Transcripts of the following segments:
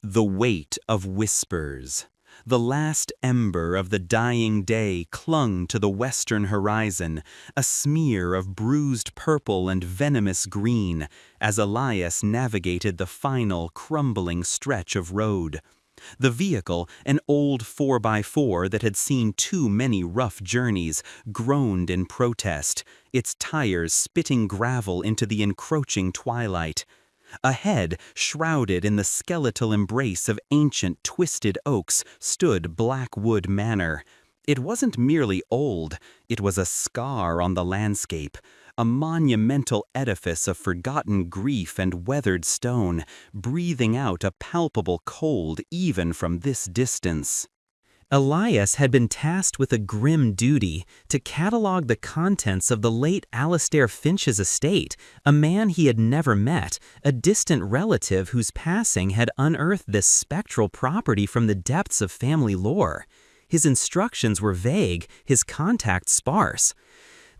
The weight of whispers. The last ember of the dying day clung to the western horizon, a smear of bruised purple and venomous green, as Elias navigated the final crumbling stretch of road. The vehicle, an old 4x4 that had seen too many rough journeys, groaned in protest, its tires spitting gravel into the encroaching twilight. Ahead, shrouded in the skeletal embrace of ancient twisted oaks, stood Blackwood Manor. It wasn't merely old, it was a scar on the landscape, a monumental edifice of forgotten grief and weathered stone, breathing out a palpable cold even from this distance. Elias had been tasked with a grim duty to catalog the contents of the late Alastair Finch's estate, a man he had never met, a distant relative whose passing had unearthed this spectral property from the depths of family lore. His instructions were vague, his contacts sparse.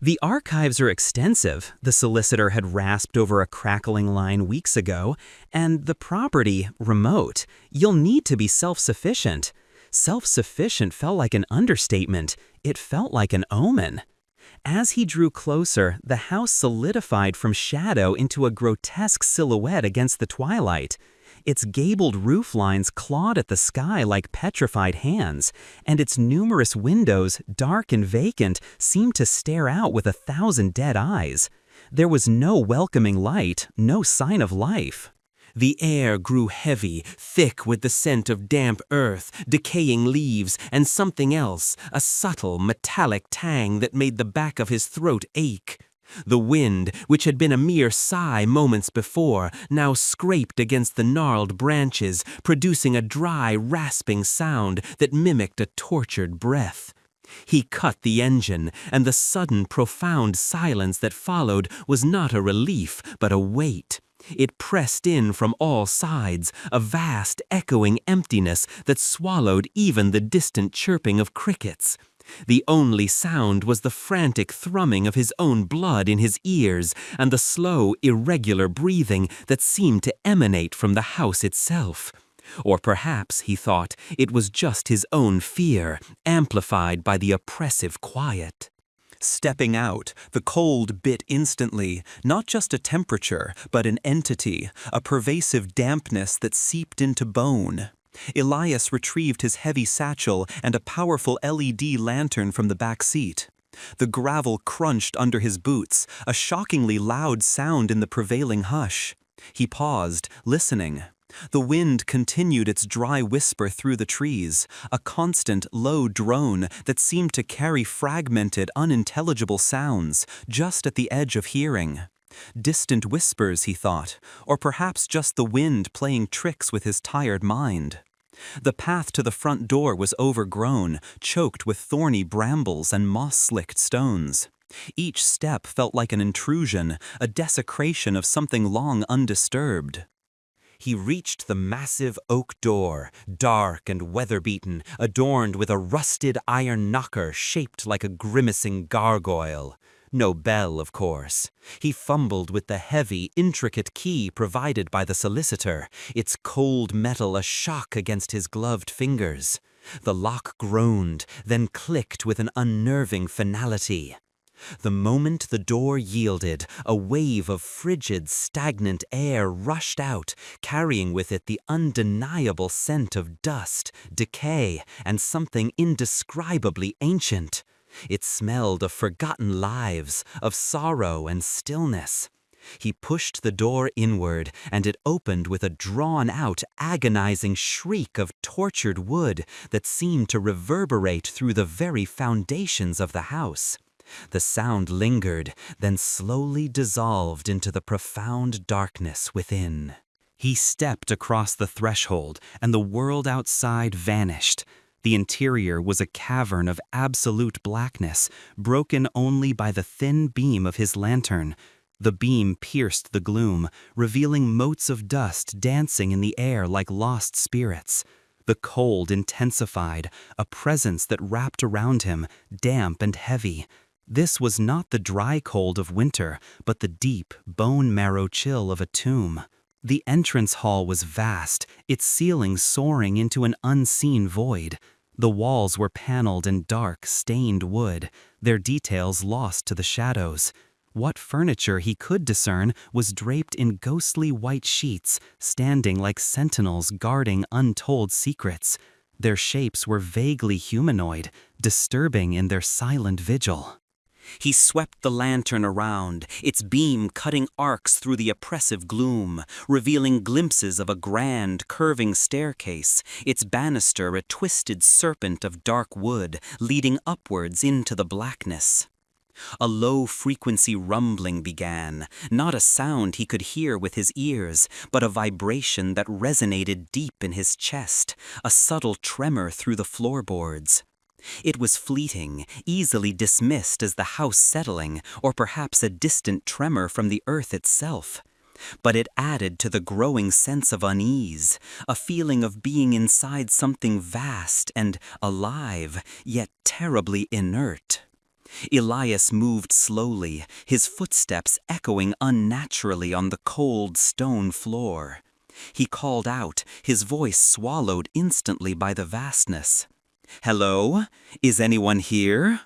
"The archives are extensive," the solicitor had rasped over a crackling line weeks ago, "and the property remote. You'll need to be self-sufficient." Self-sufficient felt like an understatement. It felt like an omen. As he drew closer, the house solidified from shadow into a grotesque silhouette against the twilight. Its gabled roof lines clawed at the sky like petrified hands, and its numerous windows, dark and vacant, seemed to stare out with 1,000 dead eyes. There was no welcoming light, no sign of life. The air grew heavy, thick with the scent of damp earth, decaying leaves, and something else, a subtle, metallic tang that made the back of his throat ache. The wind, which had been a mere sigh moments before, now scraped against the gnarled branches, producing a dry, rasping sound that mimicked a tortured breath. He cut the engine, and the sudden, profound silence that followed was not a relief, but a weight. It pressed in from all sides, a vast, echoing emptiness that swallowed even the distant chirping of crickets. The only sound was the frantic thrumming of his own blood in his ears and the slow, irregular breathing that seemed to emanate from the house itself. Or perhaps, he thought, it was just his own fear, amplified by the oppressive quiet. Stepping out, the cold bit instantly, not just a temperature, but an entity, a pervasive dampness that seeped into bone. Elias retrieved his heavy satchel and a powerful LED lantern from the back seat. The gravel crunched under his boots, a shockingly loud sound in the prevailing hush. He paused, listening. The wind continued its dry whisper through the trees, a constant, low drone that seemed to carry fragmented, unintelligible sounds, just at the edge of hearing. Distant whispers, he thought, or perhaps just the wind playing tricks with his tired mind. The path to the front door was overgrown, choked with thorny brambles and moss-slicked stones. Each step felt like an intrusion, a desecration of something long undisturbed. He reached the massive oak door, dark and weather-beaten, adorned with a rusted iron knocker shaped like a grimacing gargoyle. No bell, of course. He fumbled with the heavy, intricate key provided by the solicitor, its cold metal a shock against his gloved fingers. The lock groaned, then clicked with an unnerving finality. The moment the door yielded, a wave of frigid, stagnant air rushed out, carrying with it the undeniable scent of dust, decay, and something indescribably ancient. It smelled of forgotten lives, of sorrow and stillness. He pushed the door inward, and it opened with a drawn-out, agonizing shriek of tortured wood that seemed to reverberate through the very foundations of the house. The sound lingered, then slowly dissolved into the profound darkness within. He stepped across the threshold, and the world outside vanished. The interior was a cavern of absolute blackness, broken only by the thin beam of his lantern. The beam pierced the gloom, revealing motes of dust dancing in the air like lost spirits. The cold intensified, a presence that wrapped around him, damp and heavy. This was not the dry cold of winter, but the deep, bone-marrow chill of a tomb. The entrance hall was vast, its ceiling soaring into an unseen void. The walls were paneled in dark, stained wood, their details lost to the shadows. What furniture he could discern was draped in ghostly white sheets, standing like sentinels guarding untold secrets. Their shapes were vaguely humanoid, disturbing in their silent vigil. He swept the lantern around, its beam cutting arcs through the oppressive gloom, revealing glimpses of a grand, curving staircase, its banister a twisted serpent of dark wood leading upwards into the blackness. A low-frequency rumbling began, not a sound he could hear with his ears, but a vibration that resonated deep in his chest, a subtle tremor through the floorboards. It was fleeting, easily dismissed as the house settling, or perhaps a distant tremor from the earth itself. But it added to the growing sense of unease, a feeling of being inside something vast and alive, yet terribly inert. Elias moved slowly, his footsteps echoing unnaturally on the cold stone floor. He called out, his voice swallowed instantly by the vastness. "Hello? Is anyone here?"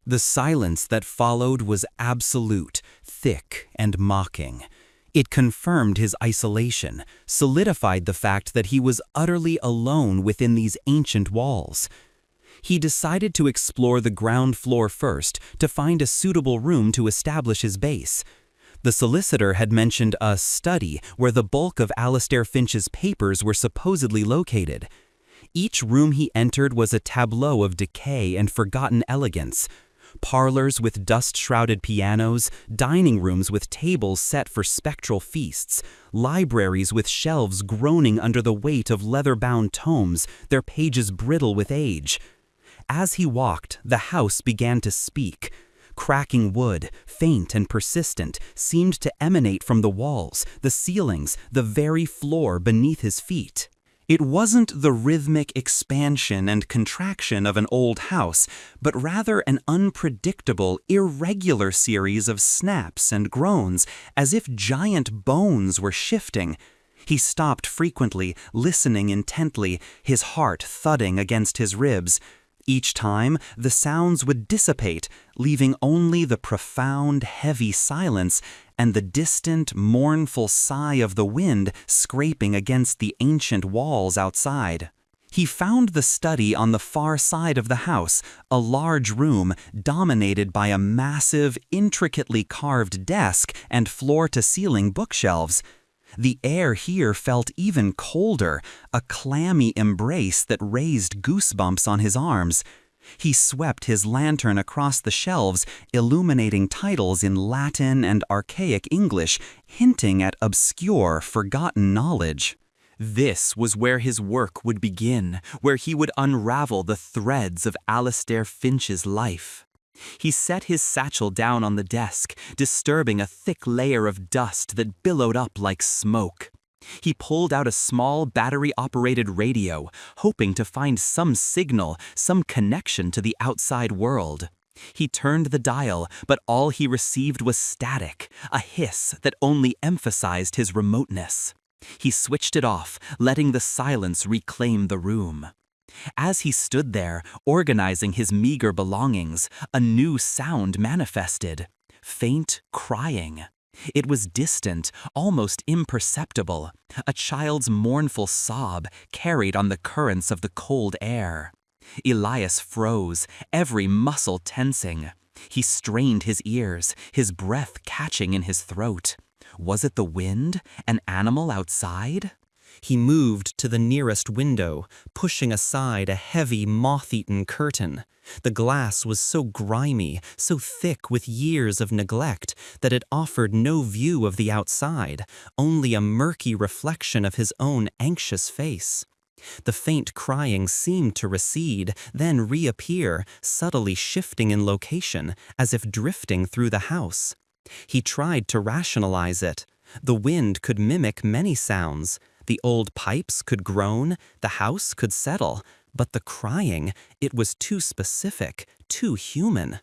The silence that followed was absolute, thick and mocking. It confirmed his isolation, solidified the fact that he was utterly alone within these ancient walls. He decided to explore the ground floor first to find a suitable room to establish his base. The solicitor had mentioned a study where the bulk of Alastair Finch's papers were supposedly located. Each room he entered was a tableau of decay and forgotten elegance. Parlors with dust-shrouded pianos, dining rooms with tables set for spectral feasts, libraries with shelves groaning under the weight of leather-bound tomes, their pages brittle with age. As he walked, the house began to speak. Cracking wood, faint and persistent, seemed to emanate from the walls, the ceilings, the very floor beneath his feet. It wasn't the rhythmic expansion and contraction of an old house, but rather an unpredictable, irregular series of snaps and groans, as if giant bones were shifting. He stopped frequently, listening intently, his heart thudding against his ribs. Each time, the sounds would dissipate, leaving only the profound, heavy silence and the distant, mournful sigh of the wind scraping against the ancient walls outside. He found the study on the far side of the house, a large room dominated by a massive, intricately carved desk and floor-to-ceiling bookshelves. The air here felt even colder, a clammy embrace that raised goosebumps on his arms. He swept his lantern across the shelves, illuminating titles in Latin and archaic English, hinting at obscure, forgotten knowledge. This was where his work would begin, where he would unravel the threads of Alastair Finch's life. He set his satchel down on the desk, disturbing a thick layer of dust that billowed up like smoke. He pulled out a small battery-operated radio, hoping to find some signal, some connection to the outside world. He turned the dial, but all he received was static, a hiss that only emphasized his remoteness. He switched it off, letting the silence reclaim the room. As he stood there, organizing his meager belongings, a new sound manifested. Faint crying. It was distant, almost imperceptible, a child's mournful sob carried on the currents of the cold air. Elias froze, every muscle tensing. He strained his ears, his breath catching in his throat. Was it the wind? An animal outside? He moved to the nearest window, pushing aside a heavy, moth-eaten curtain. The glass was so grimy, so thick with years of neglect, that it offered no view of the outside, only a murky reflection of his own anxious face. The faint crying seemed to recede, then reappear, subtly shifting in location, as if drifting through the house. He tried to rationalize it. The wind could mimic many sounds. The old pipes could groan, the house could settle, but the crying, it was too specific, too human.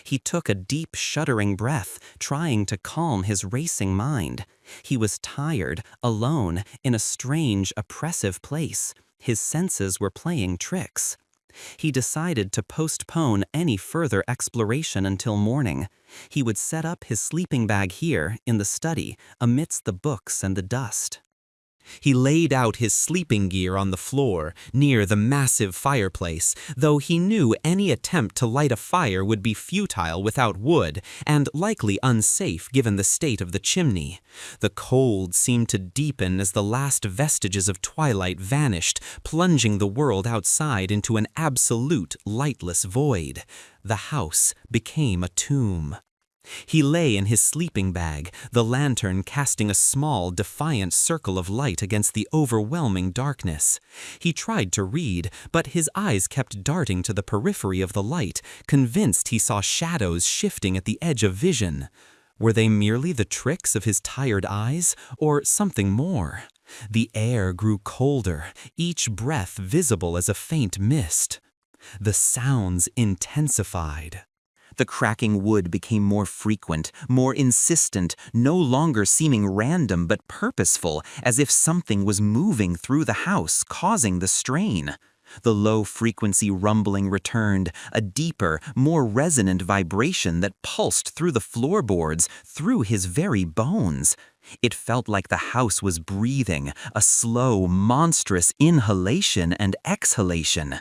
He took a deep, shuddering breath, trying to calm his racing mind. He was tired, alone, in a strange, oppressive place. His senses were playing tricks. He decided to postpone any further exploration until morning. He would set up his sleeping bag here, in the study, amidst the books and the dust. He laid out his sleeping gear on the floor, near the massive fireplace, though he knew any attempt to light a fire would be futile without wood, and likely unsafe given the state of the chimney. The cold seemed to deepen as the last vestiges of twilight vanished, plunging the world outside into an absolute, lightless void. The house became a tomb. He lay in his sleeping bag, the lantern casting a small, defiant circle of light against the overwhelming darkness. He tried to read, but his eyes kept darting to the periphery of the light, convinced he saw shadows shifting at the edge of vision. Were they merely the tricks of his tired eyes, or something more? The air grew colder, each breath visible as a faint mist. The sounds intensified. The cracking wood became more frequent, more insistent, no longer seeming random but purposeful, as if something was moving through the house, causing the strain. The low-frequency rumbling returned, a deeper, more resonant vibration that pulsed through the floorboards, through his very bones. It felt like the house was breathing, a slow, monstrous inhalation and exhalation.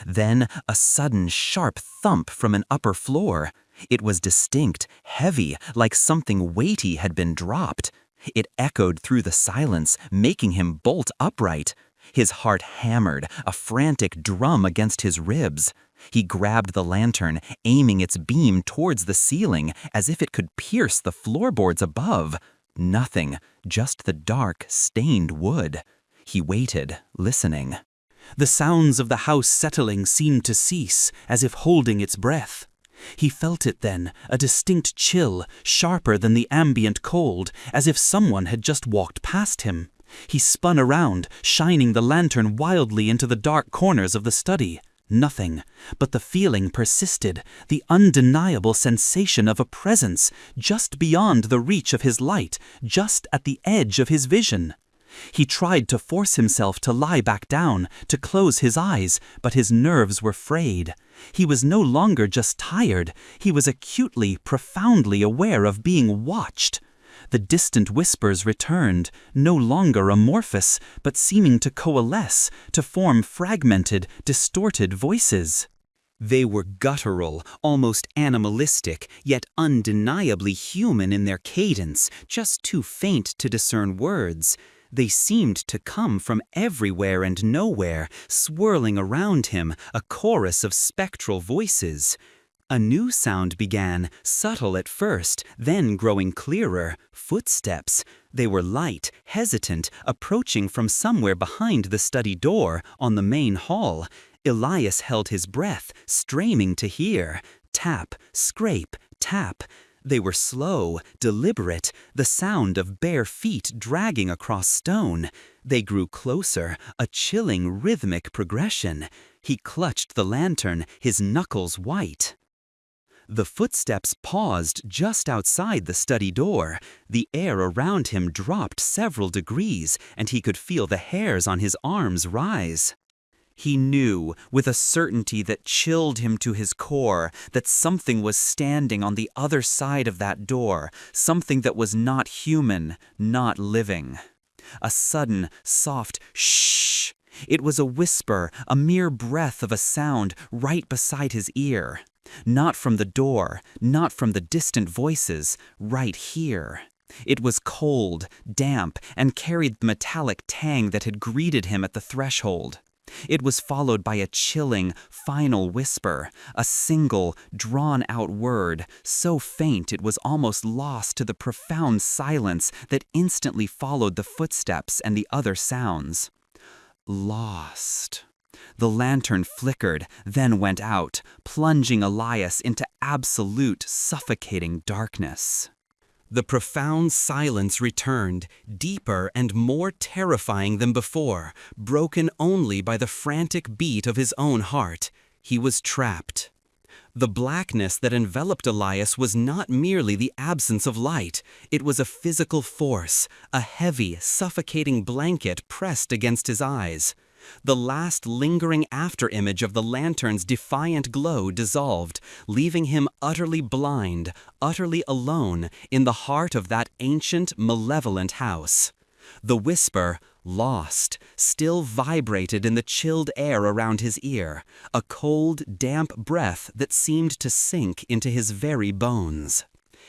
Then a sudden sharp thump from an upper floor. It was distinct, heavy, like something weighty had been dropped. It echoed through the silence, making him bolt upright. His heart hammered, a frantic drum against his ribs. He grabbed the lantern, aiming its beam towards the ceiling, as if it could pierce the floorboards above. Nothing, just the dark, stained wood. He waited, listening. The sounds of the house settling seemed to cease, as if holding its breath. He felt it then, a distinct chill, sharper than the ambient cold, as if someone had just walked past him. He spun around, shining the lantern wildly into the dark corners of the study. Nothing, but the feeling persisted, the undeniable sensation of a presence, just beyond the reach of his light, just at the edge of his vision. He tried to force himself to lie back down, to close his eyes, but his nerves were frayed. He was no longer just tired, he was acutely, profoundly aware of being watched. The distant whispers returned, no longer amorphous, but seeming to coalesce, to form fragmented, distorted voices. They were guttural, almost animalistic, yet undeniably human in their cadence, just too faint to discern words. They seemed to come from everywhere and nowhere, swirling around him, a chorus of spectral voices. A new sound began, subtle at first, then growing clearer. Footsteps. They were light, hesitant, approaching from somewhere behind the study door, on the main hall. Elias held his breath, straining to hear. Tap, scrape, tap. They were slow, deliberate, the sound of bare feet dragging across stone. They grew closer, a chilling rhythmic progression. He clutched the lantern, his knuckles white. The footsteps paused just outside the study door. The air around him dropped several degrees, and he could feel the hairs on his arms rise. He knew, with a certainty that chilled him to his core, that something was standing on the other side of that door, something that was not human, not living. A sudden, soft shh. It was a whisper, a mere breath of a sound right beside his ear. Not from the door, not from the distant voices, right here. It was cold, damp, and carried the metallic tang that had greeted him at the threshold. It was followed by a chilling, final whisper, a single, drawn-out word, so faint it was almost lost to the profound silence that instantly followed the footsteps and the other sounds. Lost. The lantern flickered, then went out, plunging Elias into absolute, suffocating darkness. The profound silence returned, deeper and more terrifying than before, broken only by the frantic beat of his own heart. He was trapped. The blackness that enveloped Elias was not merely the absence of light. It was a physical force, a heavy, suffocating blanket pressed against his eyes. The last lingering afterimage of the lantern's defiant glow dissolved, leaving him utterly blind, utterly alone in the heart of that ancient, malevolent house. The whisper, "Lost," still vibrated in the chilled air around his ear, a cold, damp breath that seemed to sink into his very bones.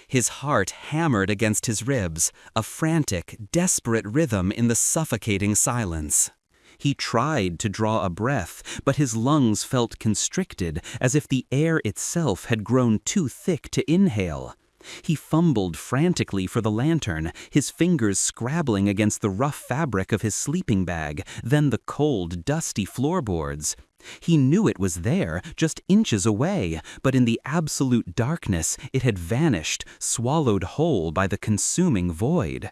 His heart hammered against his ribs, a frantic, desperate rhythm in the suffocating silence. He tried to draw a breath, but his lungs felt constricted, as if the air itself had grown too thick to inhale. He fumbled frantically for the lantern, his fingers scrabbling against the rough fabric of his sleeping bag, then the cold, dusty floorboards. He knew it was there, just inches away, but in the absolute darkness it had vanished, swallowed whole by the consuming void.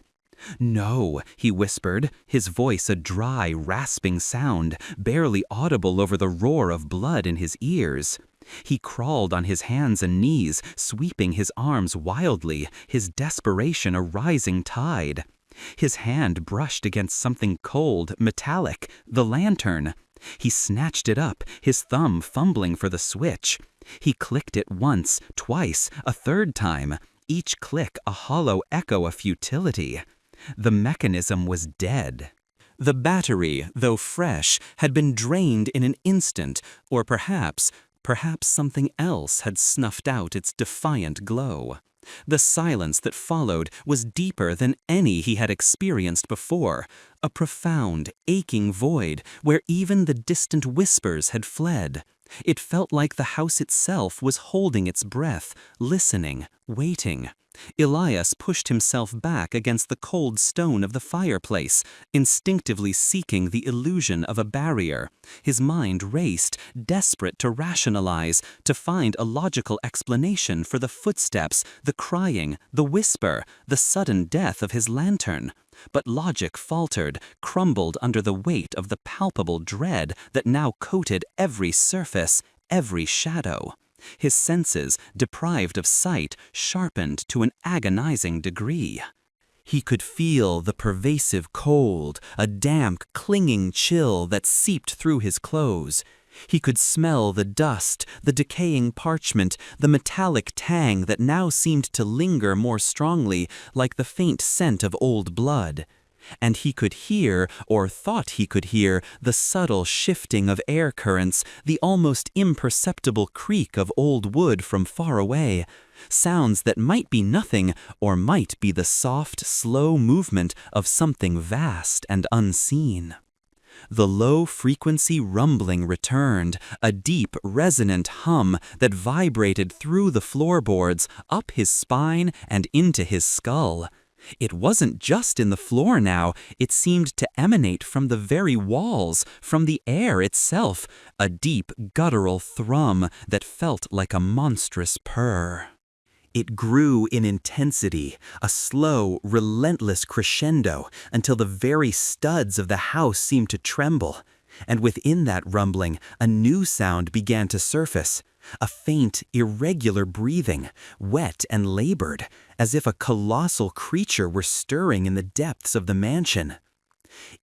"No," he whispered, his voice a dry, rasping sound, barely audible over the roar of blood in his ears. He crawled on his hands and knees, sweeping his arms wildly, his desperation a rising tide. His hand brushed against something cold, metallic, the lantern. He snatched it up, his thumb fumbling for the switch. He clicked it once, twice, a third time, each click a hollow echo of futility. The mechanism was dead. The battery, though fresh, had been drained in an instant, or perhaps something else had snuffed out its defiant glow. The silence that followed was deeper than any he had experienced before, a profound, aching void where even the distant whispers had fled. It felt like the house itself was holding its breath, listening, waiting. Elias pushed himself back against the cold stone of the fireplace, instinctively seeking the illusion of a barrier. His mind raced, desperate to rationalize, to find a logical explanation for the footsteps, the crying, the whisper, the sudden death of his lantern. But logic faltered, crumbled under the weight of the palpable dread that now coated every surface, every shadow. His senses, deprived of sight, sharpened to an agonizing degree. He could feel the pervasive cold, a damp, clinging chill that seeped through his clothes. He could smell the dust, the decaying parchment, the metallic tang that now seemed to linger more strongly, like the faint scent of old blood. And he could hear, or thought he could hear, the subtle shifting of air currents, the almost imperceptible creak of old wood from far away, sounds that might be nothing, or might be the soft, slow movement of something vast and unseen. The low-frequency rumbling returned, a deep, resonant hum that vibrated through the floorboards, up his spine and into his skull. It wasn't just in the floor now, it seemed to emanate from the very walls, from the air itself, a deep, guttural thrum that felt like a monstrous purr. It grew in intensity, a slow, relentless crescendo, until the very studs of the house seemed to tremble. And within that rumbling, a new sound began to surface. A faint, irregular breathing, wet and labored, as if a colossal creature were stirring in the depths of the mansion.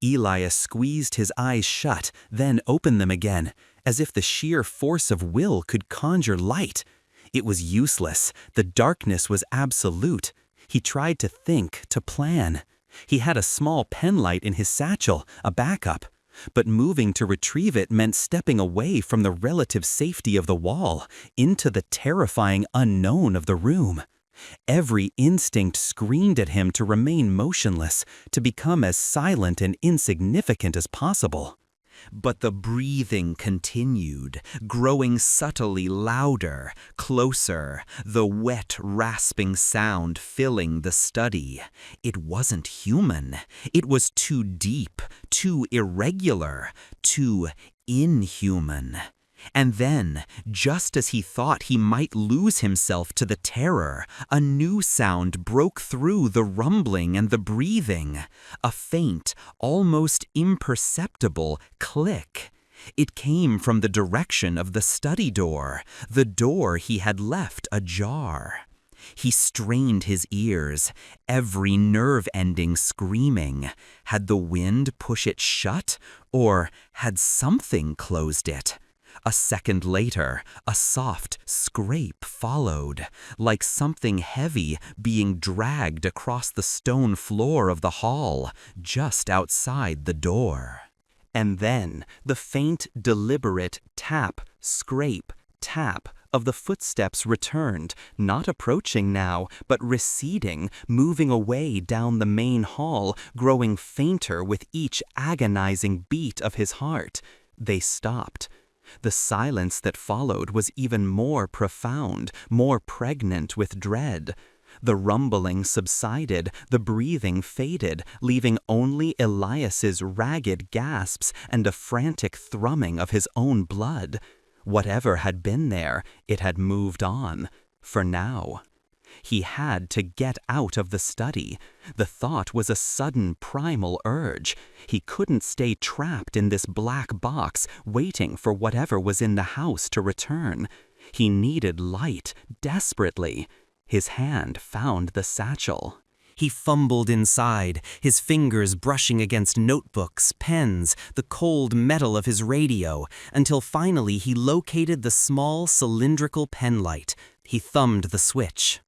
Elias squeezed his eyes shut, then opened them again, as if the sheer force of will could conjure light. It was useless. The darkness was absolute. He tried to think, to plan. He had a small penlight in his satchel, a backup. But moving to retrieve it meant stepping away from the relative safety of the wall, into the terrifying unknown of the room. Every instinct screamed at him to remain motionless, to become as silent and insignificant as possible. But the breathing continued, growing subtly louder, closer, the wet, rasping sound filling the study. It wasn't human. It was too deep, too irregular, too inhuman. And then, just as he thought he might lose himself to the terror, a new sound broke through the rumbling and the breathing. A faint, almost imperceptible click. It came from the direction of the study door, the door he had left ajar. He strained his ears, every nerve ending screaming. Had the wind pushed it shut, or had something closed it? A second later, a soft scrape followed, like something heavy being dragged across the stone floor of the hall, just outside the door. And then the faint, deliberate tap, scrape, tap of the footsteps returned, not approaching now, but receding, moving away down the main hall, growing fainter with each agonizing beat of his heart. They stopped. The silence that followed was even more profound, more pregnant with dread. The rumbling subsided, the breathing faded, leaving only Elias's ragged gasps and a frantic thrumming of his own blood. Whatever had been there, it had moved on, for now. He had to get out of the study. The thought was a sudden primal urge. He couldn't stay trapped in this black box, waiting for whatever was in the house to return. He needed light, desperately. His hand found the satchel. He fumbled inside, his fingers brushing against notebooks, pens, the cold metal of his radio, until finally he located the small cylindrical pen light. He thumbed the switch.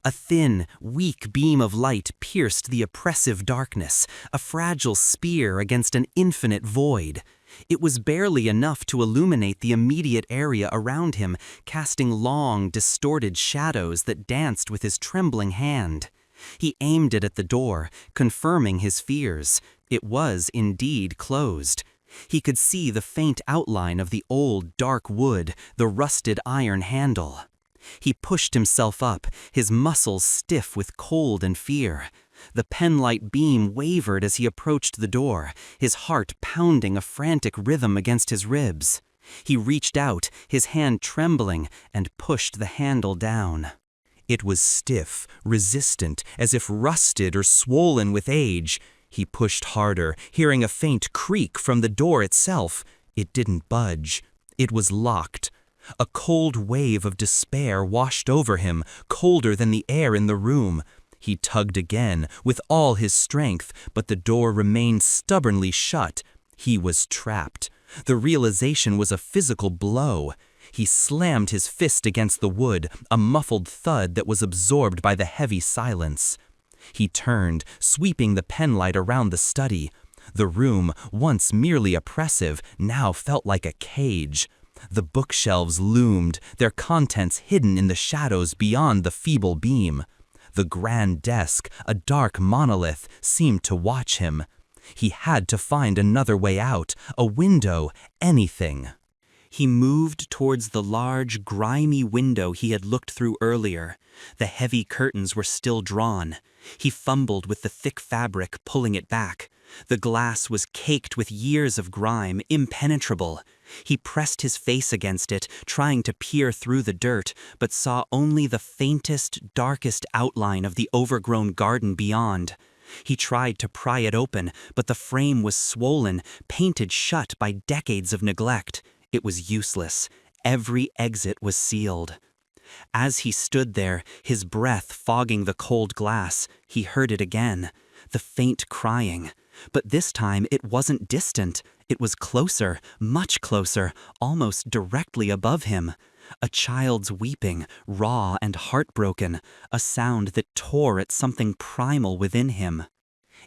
A thin, weak beam of light pierced the oppressive darkness, a fragile spear against an infinite void. It was barely enough to illuminate the immediate area around him, casting long, distorted shadows that danced with his trembling hand. He aimed it at the door, confirming his fears. It was indeed closed. He could see the faint outline of the old, dark wood, the rusted iron handle. He pushed himself up, his muscles stiff with cold and fear. The penlight beam wavered as he approached the door, his heart pounding a frantic rhythm against his ribs. He reached out, his hand trembling, and pushed the handle down. It was stiff, resistant, as if rusted or swollen with age. He pushed harder, hearing a faint creak from the door itself. It didn't budge. It was locked. A cold wave of despair washed over him, colder than the air in the room. He tugged again, with all his strength, but the door remained stubbornly shut. He was trapped. The realization was a physical blow. He slammed his fist against the wood, a muffled thud that was absorbed by the heavy silence. He turned, sweeping the penlight around the study. The room, once merely oppressive, now felt like a cage. The bookshelves loomed, their contents hidden in the shadows beyond the feeble beam. The grand desk, a dark monolith, seemed to watch him. He had to find another way out, a window, anything. He moved towards the large, grimy window he had looked through earlier. The heavy curtains were still drawn. He fumbled with the thick fabric, pulling it back. The glass was caked with years of grime, impenetrable. He pressed his face against it, trying to peer through the dirt, but saw only the faintest, darkest outline of the overgrown garden beyond. He tried to pry it open, but the frame was swollen, painted shut by decades of neglect. It was useless. Every exit was sealed. As he stood there, his breath fogging the cold glass, he heard it again, the faint crying. But this time it wasn't distant. It was closer, much closer, almost directly above him. A child's weeping, raw and heartbroken, a sound that tore at something primal within him.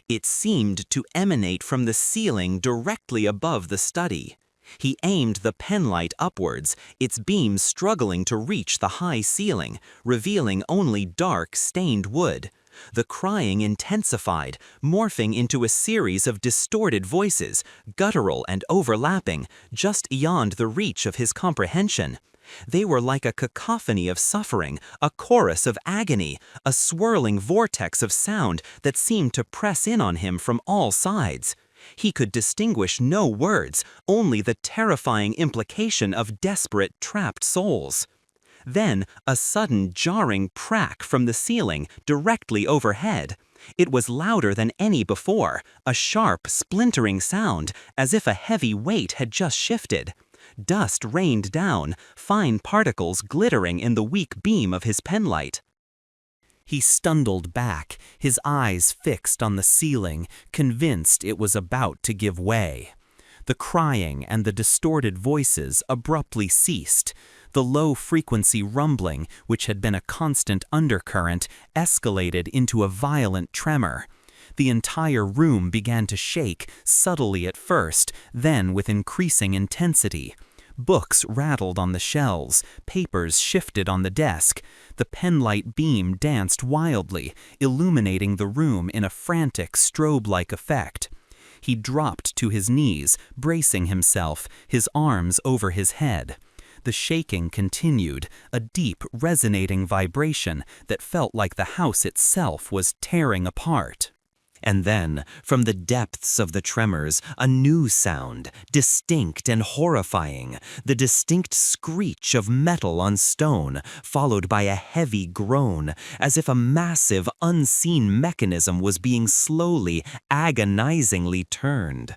It seemed to emanate from the ceiling directly above the study. He aimed the penlight upwards, its beam struggling to reach the high ceiling, revealing only dark, stained wood. The crying intensified, morphing into a series of distorted voices, guttural and overlapping, just beyond the reach of his comprehension. They were like a cacophony of suffering, a chorus of agony, a swirling vortex of sound that seemed to press in on him from all sides. He could distinguish no words, only the terrifying implication of desperate, trapped souls. Then, a sudden jarring crack from the ceiling, directly overhead. It was louder than any before, a sharp, splintering sound, as if a heavy weight had just shifted. Dust rained down, fine particles glittering in the weak beam of his penlight. He stumbled back, his eyes fixed on the ceiling, convinced it was about to give way. The crying and the distorted voices abruptly ceased. The low-frequency rumbling, which had been a constant undercurrent, escalated into a violent tremor. The entire room began to shake, subtly at first, then with increasing intensity. Books rattled on the shelves, papers shifted on the desk. The penlight beam danced wildly, illuminating the room in a frantic strobe-like effect. He dropped to his knees, bracing himself, his arms over his head. The shaking continued, a deep, resonating vibration that felt like the house itself was tearing apart. And then, from the depths of the tremors, a new sound, distinct and horrifying, the distinct screech of metal on stone, followed by a heavy groan, as if a massive, unseen mechanism was being slowly, agonizingly turned.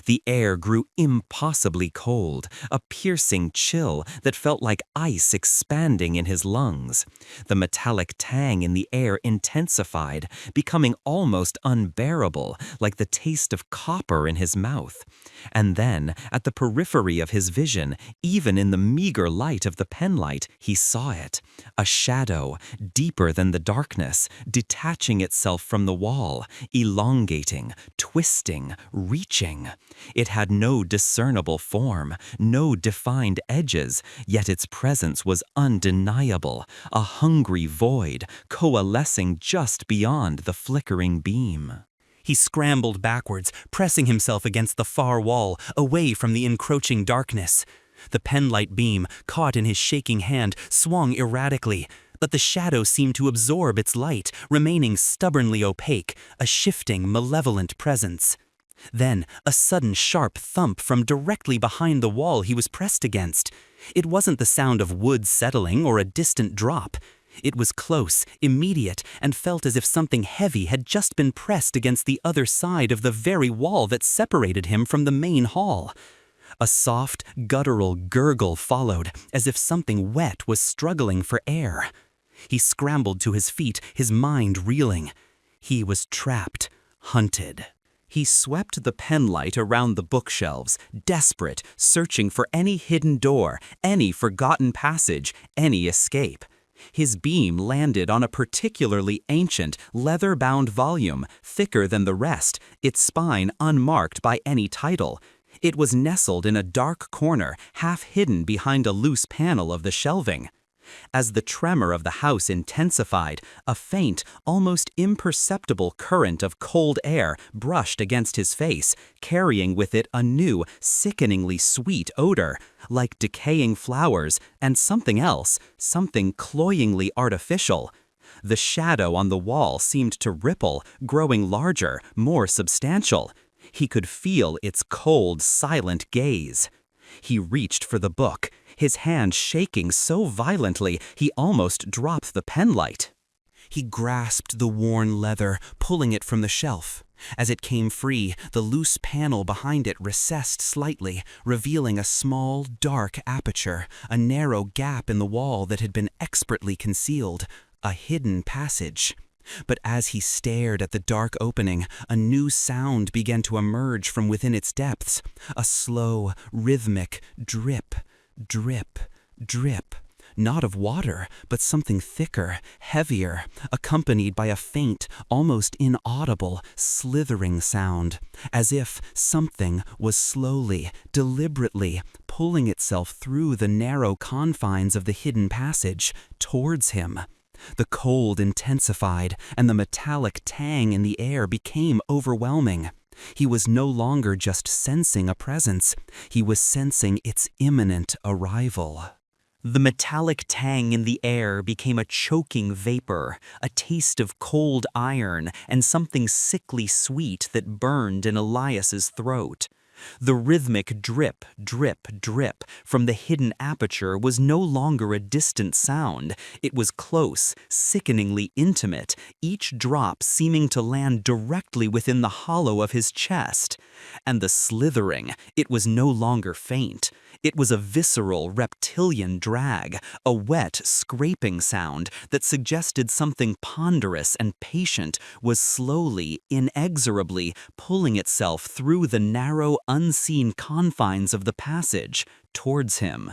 The air grew impossibly cold, a piercing chill that felt like ice expanding in his lungs. The metallic tang in the air intensified, becoming almost unbearable, like the taste of copper in his mouth. And then, at the periphery of his vision, even in the meager light of the penlight, he saw it. A shadow, deeper than the darkness, detaching itself from the wall, elongating, twisting, reaching. It had no discernible form, no defined edges, yet its presence was undeniable, a hungry void, coalescing just beyond the flickering beam. He scrambled backwards, pressing himself against the far wall, away from the encroaching darkness. The penlight beam, caught in his shaking hand, swung erratically, but the shadow seemed to absorb its light, remaining stubbornly opaque, a shifting, malevolent presence. Then, a sudden sharp thump from directly behind the wall he was pressed against. It wasn't the sound of wood settling or a distant drop. It was close, immediate, and felt as if something heavy had just been pressed against the other side of the very wall that separated him from the main hall. A soft, guttural gurgle followed, as if something wet was struggling for air. He scrambled to his feet, his mind reeling. He was trapped, hunted. He swept the penlight around the bookshelves, desperate, searching for any hidden door, any forgotten passage, any escape. His beam landed on a particularly ancient, leather-bound volume, thicker than the rest, its spine unmarked by any title. It was nestled in a dark corner, half hidden behind a loose panel of the shelving. As the tremor of the house intensified, a faint, almost imperceptible current of cold air brushed against his face, carrying with it a new, sickeningly sweet odor, like decaying flowers and something else, something cloyingly artificial. The shadow on the wall seemed to ripple, growing larger, more substantial. He could feel its cold, silent gaze. He reached for the book, his hand shaking so violently he almost dropped the penlight. He grasped the worn leather, pulling it from the shelf. As it came free, the loose panel behind it recessed slightly, revealing a small, dark aperture, a narrow gap in the wall that had been expertly concealed, a hidden passage. But as he stared at the dark opening, a new sound began to emerge from within its depths, a slow, rhythmic drip, drip, drip. Not of water, but something thicker, heavier, accompanied by a faint, almost inaudible, slithering sound, as if something was slowly, deliberately, pulling itself through the narrow confines of the hidden passage, towards him. The cold intensified, and the metallic tang in the air became overwhelming. He was no longer just sensing a presence, he was sensing its imminent arrival. The metallic tang in the air became a choking vapor, a taste of cold iron and something sickly sweet that burned in Elias's throat. The rhythmic drip, drip, drip from the hidden aperture was no longer a distant sound. It was close, sickeningly intimate, each drop seeming to land directly within the hollow of his chest. And the slithering, it was no longer faint. It was a visceral, reptilian drag, a wet, scraping sound that suggested something ponderous and patient was slowly, inexorably pulling itself through the narrow, unseen confines of the passage towards him.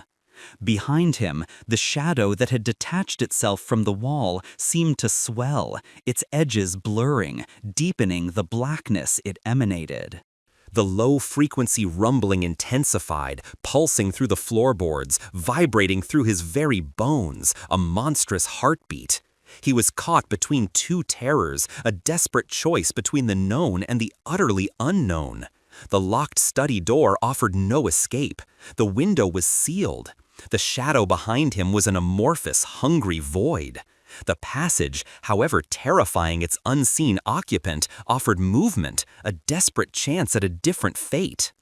Behind him, the shadow that had detached itself from the wall seemed to swell, its edges blurring, deepening the blackness it emanated. The low-frequency rumbling intensified, pulsing through the floorboards, vibrating through his very bones, a monstrous heartbeat. He was caught between two terrors, a desperate choice between the known and the utterly unknown. The locked study door offered no escape. The window was sealed. The shadow behind him was an amorphous, hungry void. The passage, however terrifying its unseen occupant, offered movement, a desperate chance at a different fate.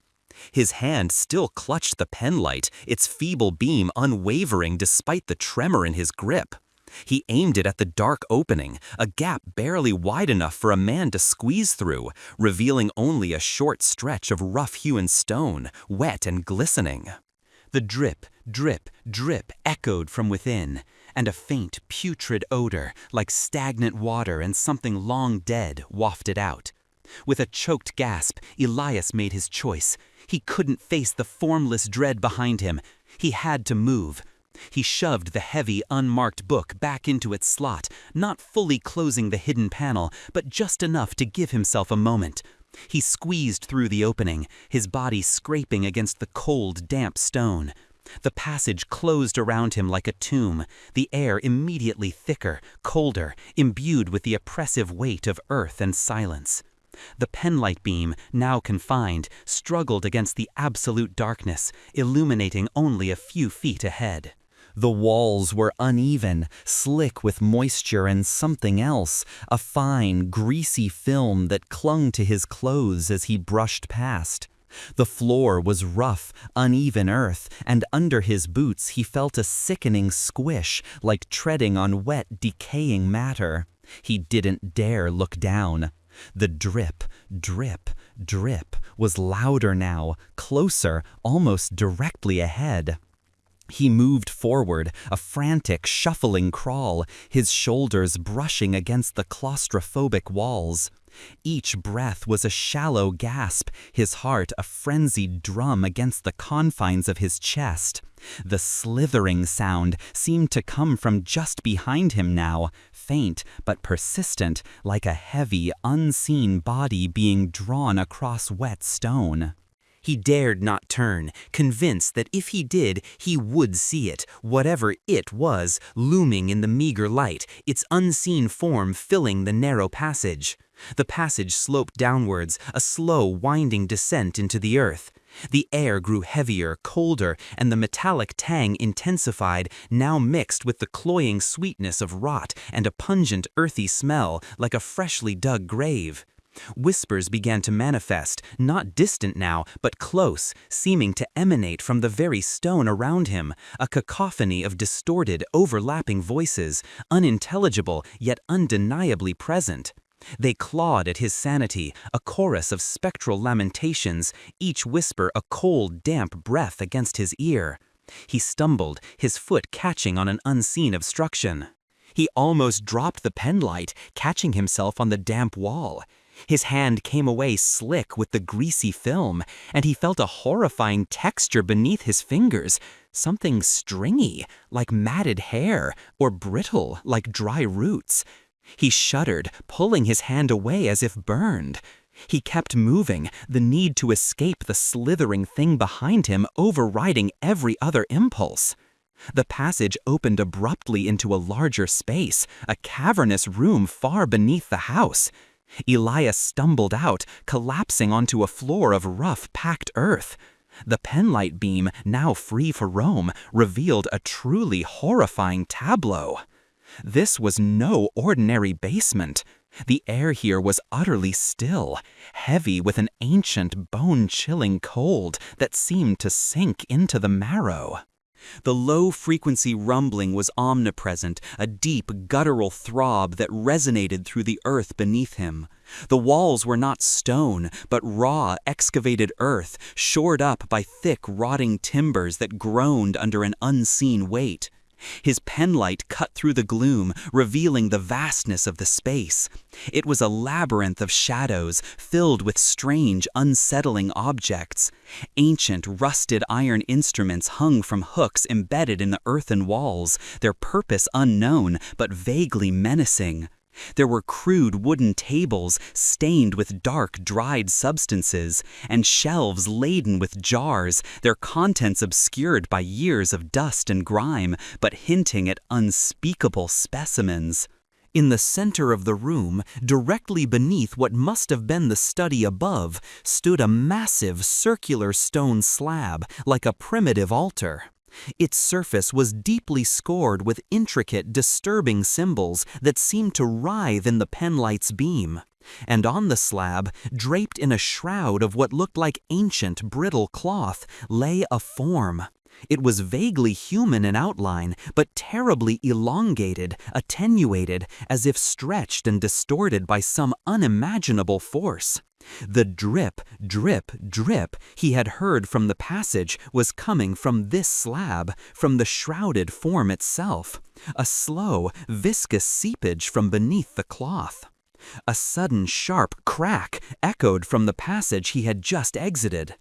His hand still clutched the penlight, its feeble beam unwavering despite the tremor in his grip. He aimed it at the dark opening, a gap barely wide enough for a man to squeeze through, revealing only a short stretch of rough-hewn stone, wet and glistening. The drip, drip, drip echoed from within, and a faint, putrid odor, like stagnant water and something long dead, wafted out. With a choked gasp, Elias made his choice. He couldn't face the formless dread behind him. He had to move. He shoved the heavy, unmarked book back into its slot, not fully closing the hidden panel, but just enough to give himself a moment. He squeezed through the opening, his body scraping against the cold, damp stone. The passage closed around him like a tomb, the air immediately thicker, colder, imbued with the oppressive weight of earth and silence. The penlight beam, now confined, struggled against the absolute darkness, illuminating only a few feet ahead. The walls were uneven, slick with moisture and something else, a fine, greasy film that clung to his clothes as he brushed past. The floor was rough, uneven earth, and under his boots he felt a sickening squish, like treading on wet, decaying matter. He didn't dare look down. The drip, drip, drip was louder now, closer, almost directly ahead. He moved forward, a frantic, shuffling crawl, his shoulders brushing against the claustrophobic walls. Each breath was a shallow gasp, his heart a frenzied drum against the confines of his chest. The slithering sound seemed to come from just behind him now, faint but persistent, like a heavy, unseen body being drawn across wet stone. He dared not turn, convinced that if he did, he would see it, whatever it was, looming in the meager light, its unseen form filling the narrow passage. The passage sloped downwards, a slow, winding descent into the earth. The air grew heavier, colder, and the metallic tang intensified, now mixed with the cloying sweetness of rot and a pungent, earthy smell like a freshly dug grave. Whispers began to manifest, not distant now, but close, seeming to emanate from the very stone around him, a cacophony of distorted, overlapping voices, unintelligible yet undeniably present. They clawed at his sanity, a chorus of spectral lamentations, each whisper a cold, damp breath against his ear. He stumbled, his foot catching on an unseen obstruction. He almost dropped the penlight, catching himself on the damp wall. His hand came away slick with the greasy film, and he felt a horrifying texture beneath his fingers, something stringy, like matted hair, or brittle, like dry roots. He shuddered, pulling his hand away as if burned. He kept moving, the need to escape the slithering thing behind him overriding every other impulse. The passage opened abruptly into a larger space, a cavernous room far beneath the house. Elias stumbled out, collapsing onto a floor of rough, packed earth. The penlight beam, now free for roam, revealed a truly horrifying tableau. This was no ordinary basement. The air here was utterly still, heavy with an ancient, bone-chilling cold that seemed to sink into the marrow. The low-frequency rumbling was omnipresent, a deep, guttural throb that resonated through the earth beneath him. The walls were not stone, but raw, excavated earth, shored up by thick, rotting timbers that groaned under an unseen weight. His penlight cut through the gloom, revealing the vastness of the space. It was a labyrinth of shadows, filled with strange, unsettling objects. Ancient, rusted iron instruments hung from hooks embedded in the earthen walls, their purpose unknown, but vaguely menacing. There were crude wooden tables stained with dark, dried substances, and shelves laden with jars, their contents obscured by years of dust and grime, but hinting at unspeakable specimens. In the center of the room, directly beneath what must have been the study above, stood a massive circular stone slab, like a primitive altar. Its surface was deeply scored with intricate, disturbing symbols that seemed to writhe in the penlight's beam. And on the slab, draped in a shroud of what looked like ancient, brittle cloth, lay a form. It was vaguely human in outline, but terribly elongated, attenuated, as if stretched and distorted by some unimaginable force. The drip, drip, drip he had heard from the passage was coming from this slab, from the shrouded form itself. A slow, viscous seepage from beneath the cloth. A sudden sharp crack echoed from the passage he had just exited.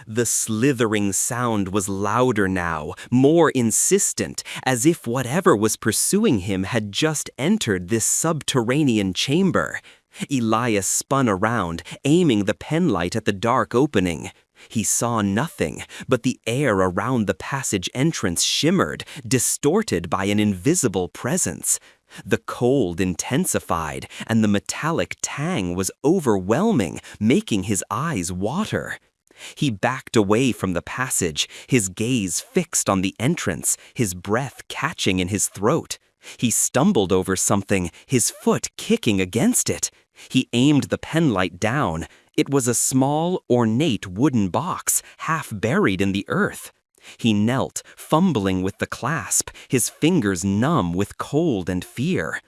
The slithering sound was louder now, more insistent, as if whatever was pursuing him had just entered this subterranean chamber. Elias spun around, aiming the penlight at the dark opening. He saw nothing, but the air around the passage entrance shimmered, distorted by an invisible presence. The cold intensified, and the metallic tang was overwhelming, making his eyes water. He backed away from the passage, his gaze fixed on the entrance, his breath catching in his throat. He stumbled over something, his foot kicking against it. He aimed the penlight down. It was a small, ornate wooden box, half buried in the earth. He knelt, fumbling with the clasp, his fingers numb with cold and fear.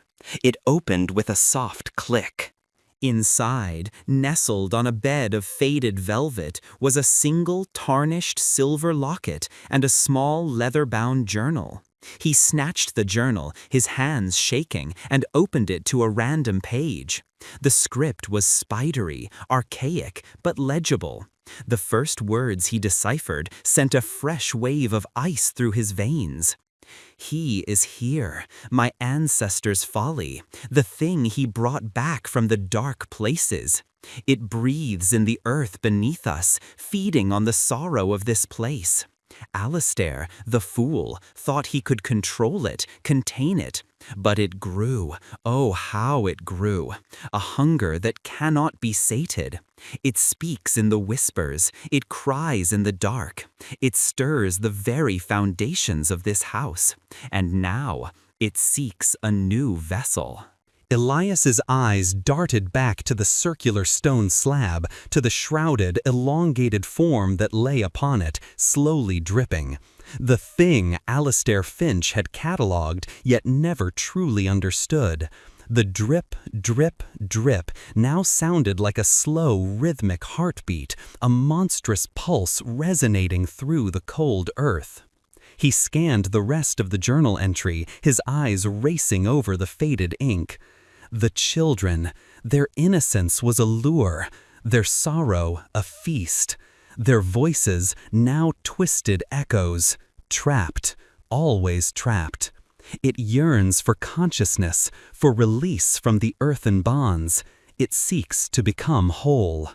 It opened with a soft click. Inside, nestled on a bed of faded velvet, was a single tarnished silver locket and a small leather-bound journal. He snatched the journal, his hands shaking, and opened it to a random page. The script was spidery, archaic, but legible. The first words he deciphered sent a fresh wave of ice through his veins. He is here, my ancestor's folly, the thing he brought back from the dark places. It breathes in the earth beneath us, feeding on the sorrow of this place. Alistair, the fool, thought he could control it, contain it. But it grew, oh how it grew, a hunger that cannot be sated. It speaks in the whispers, it cries in the dark, it stirs the very foundations of this house, and now it seeks a new vessel. Elias's eyes darted back to the circular stone slab, to the shrouded, elongated form that lay upon it, slowly dripping. The thing Alistair Finch had catalogued, yet never truly understood. The drip, drip, drip now sounded like a slow, rhythmic heartbeat, a monstrous pulse resonating through the cold earth. He scanned the rest of the journal entry, his eyes racing over the faded ink. The children, their innocence was a lure, their sorrow a feast, their voices now twisted echoes, trapped, always trapped. It yearns for consciousness, for release from the earthen bonds. It seeks to become whole.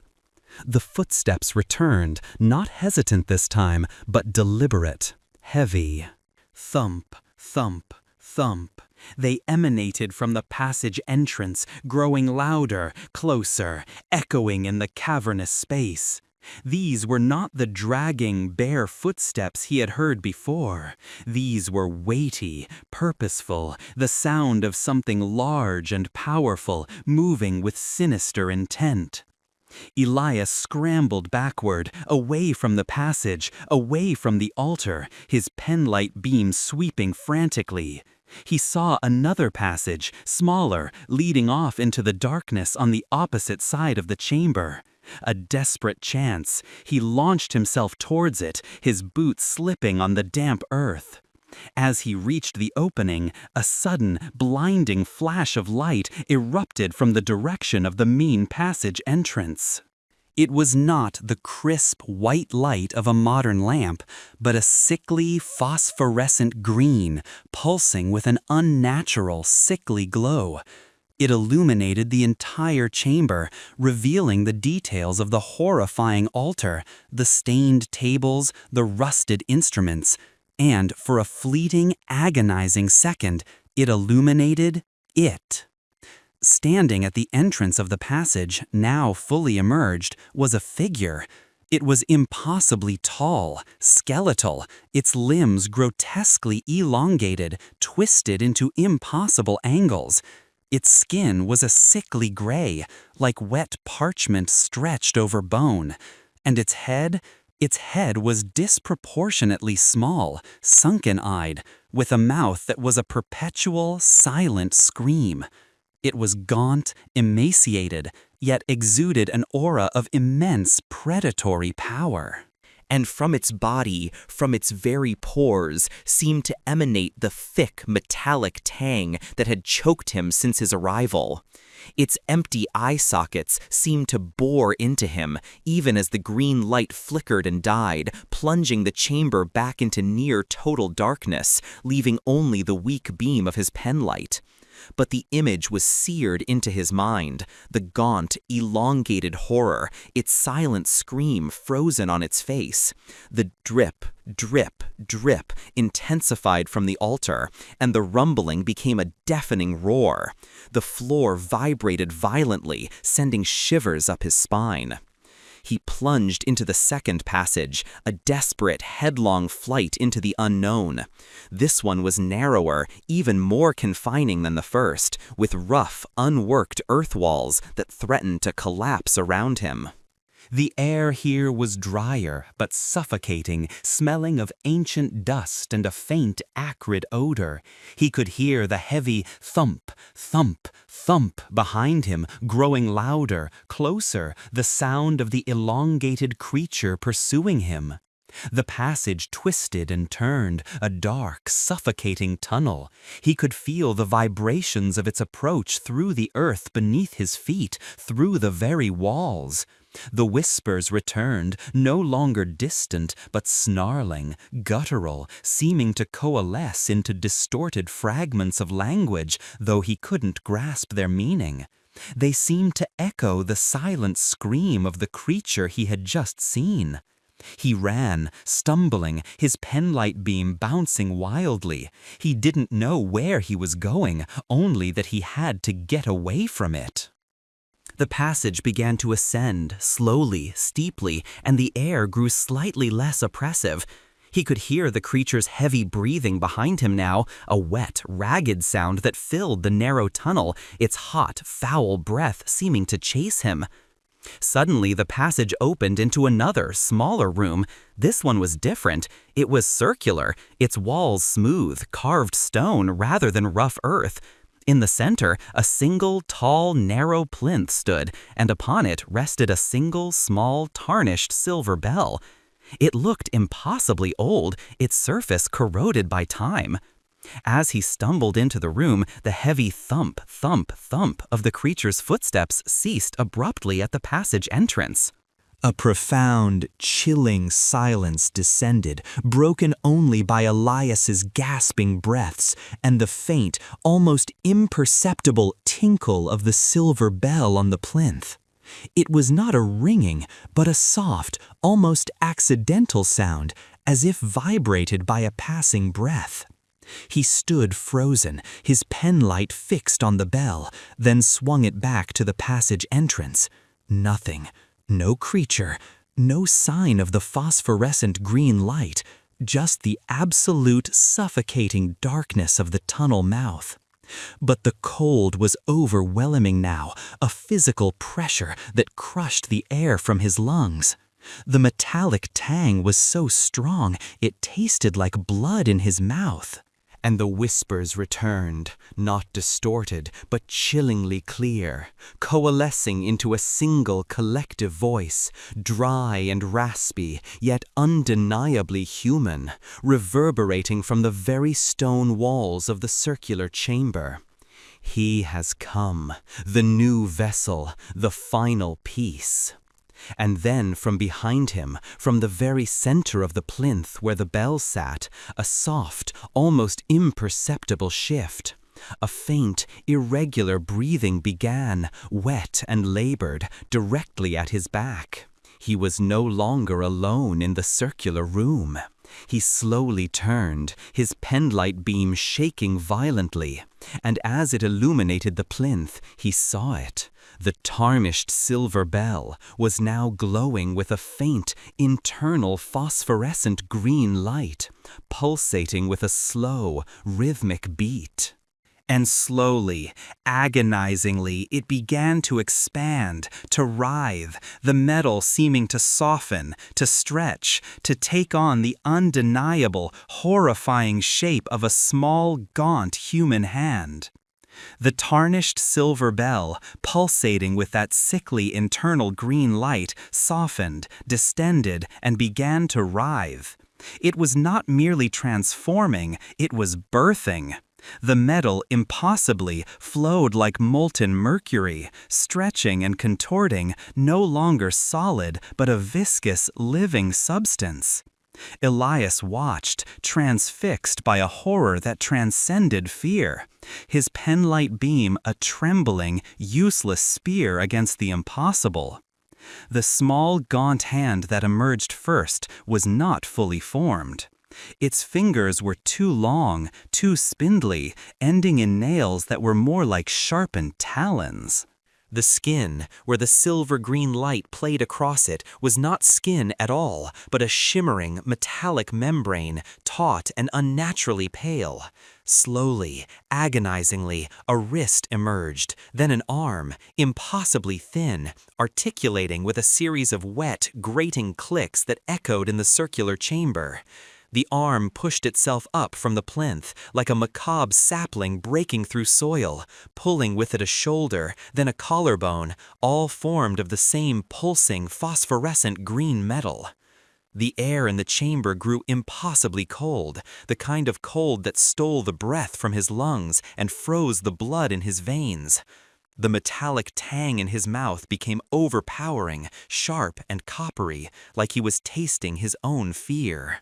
The footsteps returned, not hesitant this time, but deliberate, heavy. Thump, thump, thump. They emanated from the passage entrance, growing louder, closer, echoing in the cavernous space. These were not the dragging, bare footsteps he had heard before. These were weighty, purposeful, the sound of something large and powerful, moving with sinister intent. Elias scrambled backward, away from the passage, away from the altar, his penlight beam sweeping frantically. He saw another passage, smaller, leading off into the darkness on the opposite side of the chamber. A desperate chance. He launched himself towards it, his boots slipping on the damp earth. As he reached the opening, a sudden, blinding flash of light erupted from the direction of the mean passage entrance. It was not the crisp white light of a modern lamp, but a sickly, phosphorescent green, pulsing with an unnatural, sickly glow. It illuminated the entire chamber, revealing the details of the horrifying altar, the stained tables, the rusted instruments, and for a fleeting, agonizing second, it illuminated it. Standing at the entrance of the passage, now fully emerged, was a figure. It was impossibly tall, skeletal, its limbs grotesquely elongated, twisted into impossible angles. Its skin was a sickly gray, like wet parchment stretched over bone, and its head was disproportionately small, sunken-eyed, with a mouth that was a perpetual, silent scream. It was gaunt, emaciated, yet exuded an aura of immense predatory power. And from its body, from its very pores, seemed to emanate the thick, metallic tang that had choked him since his arrival. Its empty eye sockets seemed to bore into him, even as the green light flickered and died, plunging the chamber back into near total darkness, leaving only the weak beam of his penlight. But the image was seared into his mind, the gaunt, elongated horror, its silent scream frozen on its face. The drip, drip, drip intensified from the altar, and the rumbling became a deafening roar. The floor vibrated violently, sending shivers up his spine. He plunged into the second passage, a desperate, headlong flight into the unknown. This one was narrower, even more confining than the first, with rough, unworked earth walls that threatened to collapse around him. The air here was drier, but suffocating, smelling of ancient dust and a faint, acrid odor. He could hear the heavy thump, thump, thump behind him, growing louder, closer, the sound of the elongated creature pursuing him. The passage twisted and turned, a dark, suffocating tunnel. He could feel the vibrations of its approach through the earth beneath his feet, through the very walls. The whispers returned, no longer distant, but snarling, guttural, seeming to coalesce into distorted fragments of language, though he couldn't grasp their meaning. They seemed to echo the silent scream of the creature he had just seen. He ran, stumbling, his penlight beam bouncing wildly. He didn't know where he was going, only that he had to get away from it. The passage began to ascend, slowly, steeply, and the air grew slightly less oppressive. He could hear the creature's heavy breathing behind him now, a wet, ragged sound that filled the narrow tunnel, its hot, foul breath seeming to chase him. Suddenly, the passage opened into another, smaller room. This one was different. It was circular, its walls smooth, carved stone rather than rough earth. In the center, a single, tall, narrow plinth stood, and upon it rested a single, small, tarnished silver bell. It looked impossibly old, its surface corroded by time. As he stumbled into the room, the heavy thump, thump, thump of the creature's footsteps ceased abruptly at the passage entrance. A profound, chilling silence descended, broken only by Elias's gasping breaths and the faint, almost imperceptible tinkle of the silver bell on the plinth. It was not a ringing, but a soft, almost accidental sound, as if vibrated by a passing breath. He stood frozen, his penlight fixed on the bell, then swung it back to the passage entrance. Nothing. No creature, No sign of the phosphorescent green light, just the absolute suffocating darkness of the tunnel mouth. But the cold was overwhelming now, a physical pressure that crushed the air from his lungs. The metallic tang was so strong it tasted like blood in his mouth. And the whispers returned, not distorted, but chillingly clear, coalescing into a single collective voice, dry and raspy, yet undeniably human, reverberating from the very stone walls of the circular chamber. He has come, the new vessel, the final piece. And then from behind him, from the very center of the plinth where the bell sat, a soft, almost imperceptible shift. A faint, irregular breathing began, wet and labored, directly at his back. He was no longer alone in the circular room. He slowly turned, his penlight beam shaking violently, and as it illuminated the plinth, he saw it. The tarnished silver bell was now glowing with a faint, internal phosphorescent green light, pulsating with a slow, rhythmic beat. And slowly, agonizingly, it began to expand, to writhe, the metal seeming to soften, to stretch, to take on the undeniable, horrifying shape of a small, gaunt human hand. The tarnished silver bell, pulsating with that sickly internal green light, softened, distended, and began to writhe. It was not merely transforming, it was birthing. The metal impossibly flowed like molten mercury, stretching and contorting, no longer solid, but a viscous, living substance. Elias watched, transfixed by a horror that transcended fear, his penlight beam a trembling, useless spear against the impossible. The small, gaunt hand that emerged first was not fully formed. Its fingers were too long, too spindly, ending in nails that were more like sharpened talons. The skin, where the silver-green light played across it, was not skin at all, but a shimmering, metallic membrane, taut and unnaturally pale. Slowly, agonizingly, a wrist emerged, then an arm, impossibly thin, articulating with a series of wet, grating clicks that echoed in the circular chamber. The arm pushed itself up from the plinth, like a macabre sapling breaking through soil, pulling with it a shoulder, then a collarbone, all formed of the same pulsing, phosphorescent green metal. The air in the chamber grew impossibly cold, the kind of cold that stole the breath from his lungs and froze the blood in his veins. The metallic tang in his mouth became overpowering, sharp and coppery, like he was tasting his own fear.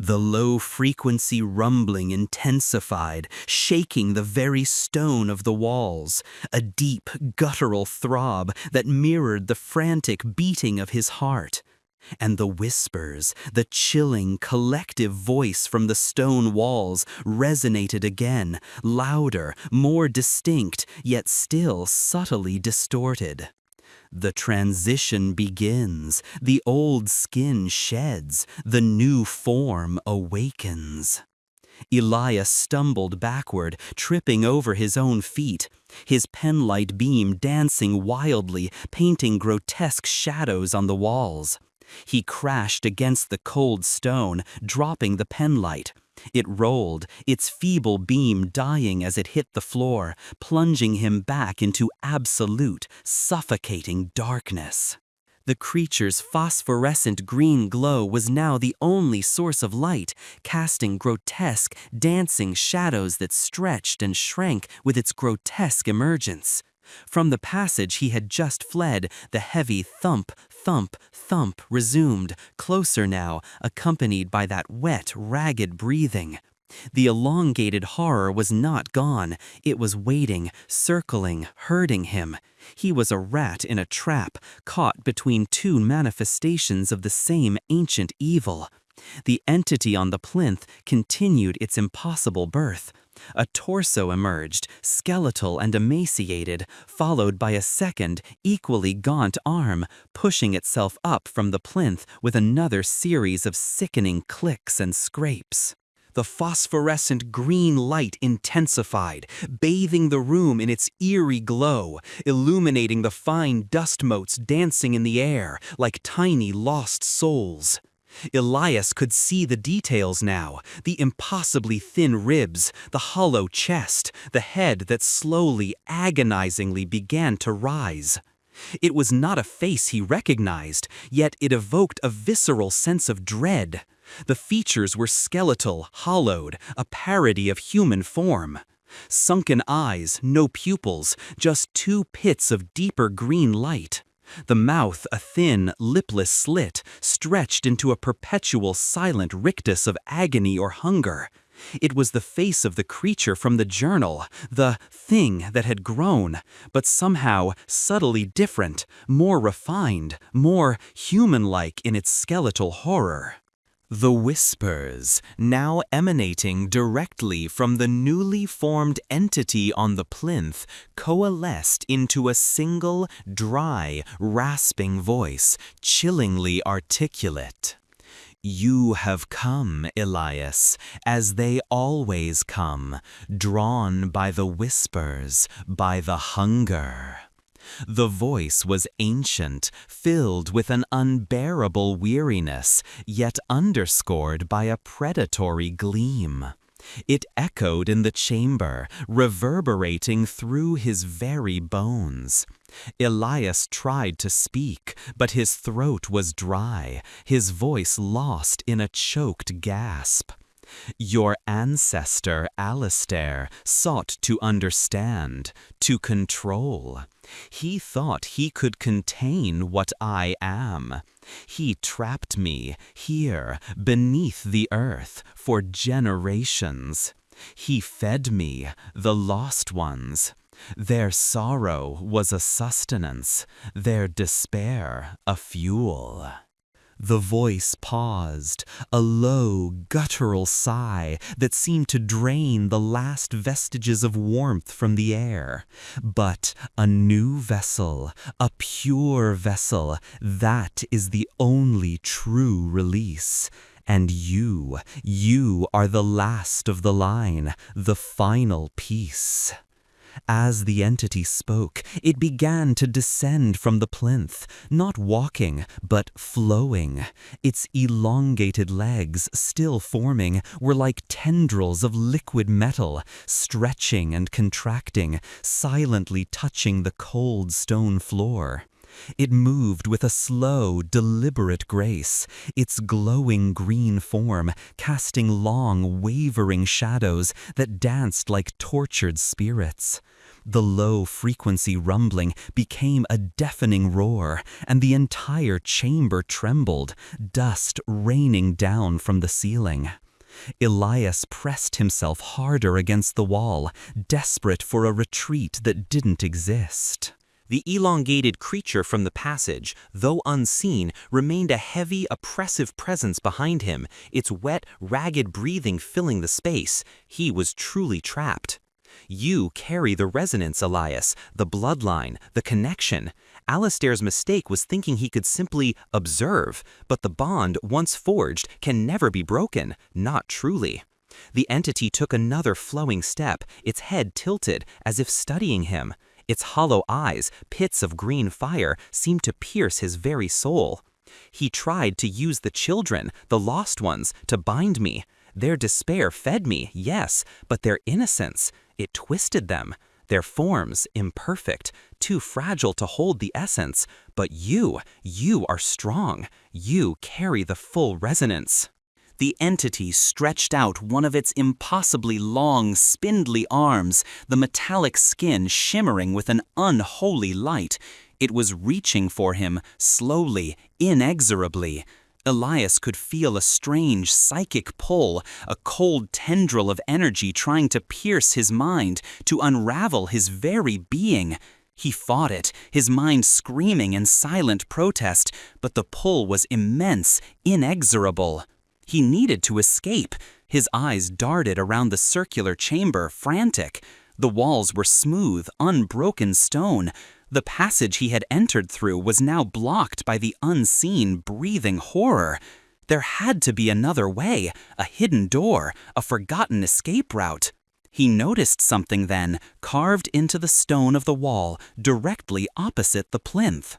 The low-frequency rumbling intensified, shaking the very stone of the walls, a deep, guttural throb that mirrored the frantic beating of his heart. And the whispers, the chilling, collective voice from the stone walls resonated again, louder, more distinct, yet still subtly distorted. The transition begins, the old skin sheds, the new form awakens. Elias stumbled backward, tripping over his own feet, his penlight beam dancing wildly, painting grotesque shadows on the walls. He crashed against the cold stone, dropping the penlight. It rolled, its feeble beam dying as it hit the floor, plunging him back into absolute, suffocating darkness. The creature's phosphorescent green glow was now the only source of light, casting grotesque, dancing shadows that stretched and shrank with its grotesque emergence. From the passage he had just fled, the heavy thump, thump, thump resumed, closer now, accompanied by that wet, ragged breathing. The elongated horror was not gone. It was waiting, circling, herding him. He was a rat in a trap, caught between two manifestations of the same ancient evil. The entity on the plinth continued its impossible birth. A torso emerged, skeletal and emaciated, followed by a second, equally gaunt arm, pushing itself up from the plinth with another series of sickening clicks and scrapes. The phosphorescent green light intensified, bathing the room in its eerie glow, illuminating the fine dust motes dancing in the air like tiny lost souls. Elias could see the details now, the impossibly thin ribs, the hollow chest, the head that slowly, agonizingly began to rise. It was not a face he recognized, yet it evoked a visceral sense of dread. The features were skeletal, hollowed, a parody of human form. Sunken eyes, no pupils, just two pits of deeper green light. The mouth a thin, lipless slit, stretched into a perpetual silent rictus of agony or hunger. It was the face of the creature from the journal, the thing that had grown, but somehow subtly different, more refined, more human-like in its skeletal horror. The whispers, now emanating directly from the newly formed entity on the plinth, coalesced into a single, dry, rasping voice, chillingly articulate. "You have come, Elias, as they always come, drawn by the whispers, by the hunger." The voice was ancient, filled with an unbearable weariness, yet underscored by a predatory gleam. It echoed in the chamber, reverberating through his very bones. Elias tried to speak, but his throat was dry, his voice lost in a choked gasp. Your ancestor, Alistair, sought to understand, to control. He thought he could contain what I am. He trapped me here, beneath the earth, for generations. He fed me, the lost ones. Their sorrow was a sustenance, their despair a fuel. The voice paused, a low, guttural sigh that seemed to drain the last vestiges of warmth from the air. But a new vessel, a pure vessel, that is the only true release. And you are the last of the line, the final piece. As the entity spoke, it began to descend from the plinth, not walking, but flowing. Its elongated legs, still forming, were like tendrils of liquid metal, stretching and contracting, silently touching the cold stone floor. It moved with a slow, deliberate grace, its glowing green form casting long, wavering shadows that danced like tortured spirits. The low-frequency rumbling became a deafening roar, and the entire chamber trembled, dust raining down from the ceiling. Elias pressed himself harder against the wall, desperate for a retreat that didn't exist. The elongated creature from the passage, though unseen, remained a heavy, oppressive presence behind him, its wet, ragged breathing filling the space. He was truly trapped. You carry the resonance, Elias, the bloodline, the connection. Alistair's mistake was thinking he could simply observe, but the bond, once forged, can never be broken, not truly. The entity took another flowing step, its head tilted, as if studying him. Its hollow eyes, pits of green fire, seemed to pierce his very soul. He tried to use the children, the lost ones, to bind me. Their despair fed me, yes, but their innocence, it twisted them. Their forms, imperfect, too fragile to hold the essence. But you are strong. You carry the full resonance. The entity stretched out one of its impossibly long, spindly arms, the metallic skin shimmering with an unholy light. It was reaching for him, slowly, inexorably. Elias could feel a strange psychic pull, a cold tendril of energy trying to pierce his mind, to unravel his very being. He fought it, his mind screaming in silent protest, but the pull was immense, inexorable. He needed to escape. His eyes darted around the circular chamber, frantic. The walls were smooth, unbroken stone. The passage he had entered through was now blocked by the unseen, breathing horror. There had to be another way, a hidden door, a forgotten escape route. He noticed something then, carved into the stone of the wall, directly opposite the plinth.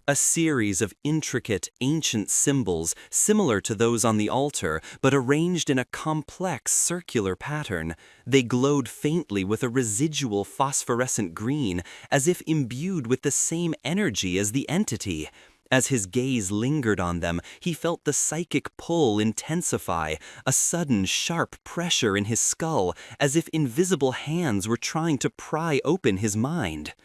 A series of intricate, ancient symbols, similar to those on the altar, but arranged in a complex circular pattern. They glowed faintly with a residual phosphorescent green, as if imbued with the same energy as the entity. As his gaze lingered on them, he felt the psychic pull intensify, a sudden sharp pressure in his skull, as if invisible hands were trying to pry open his mind.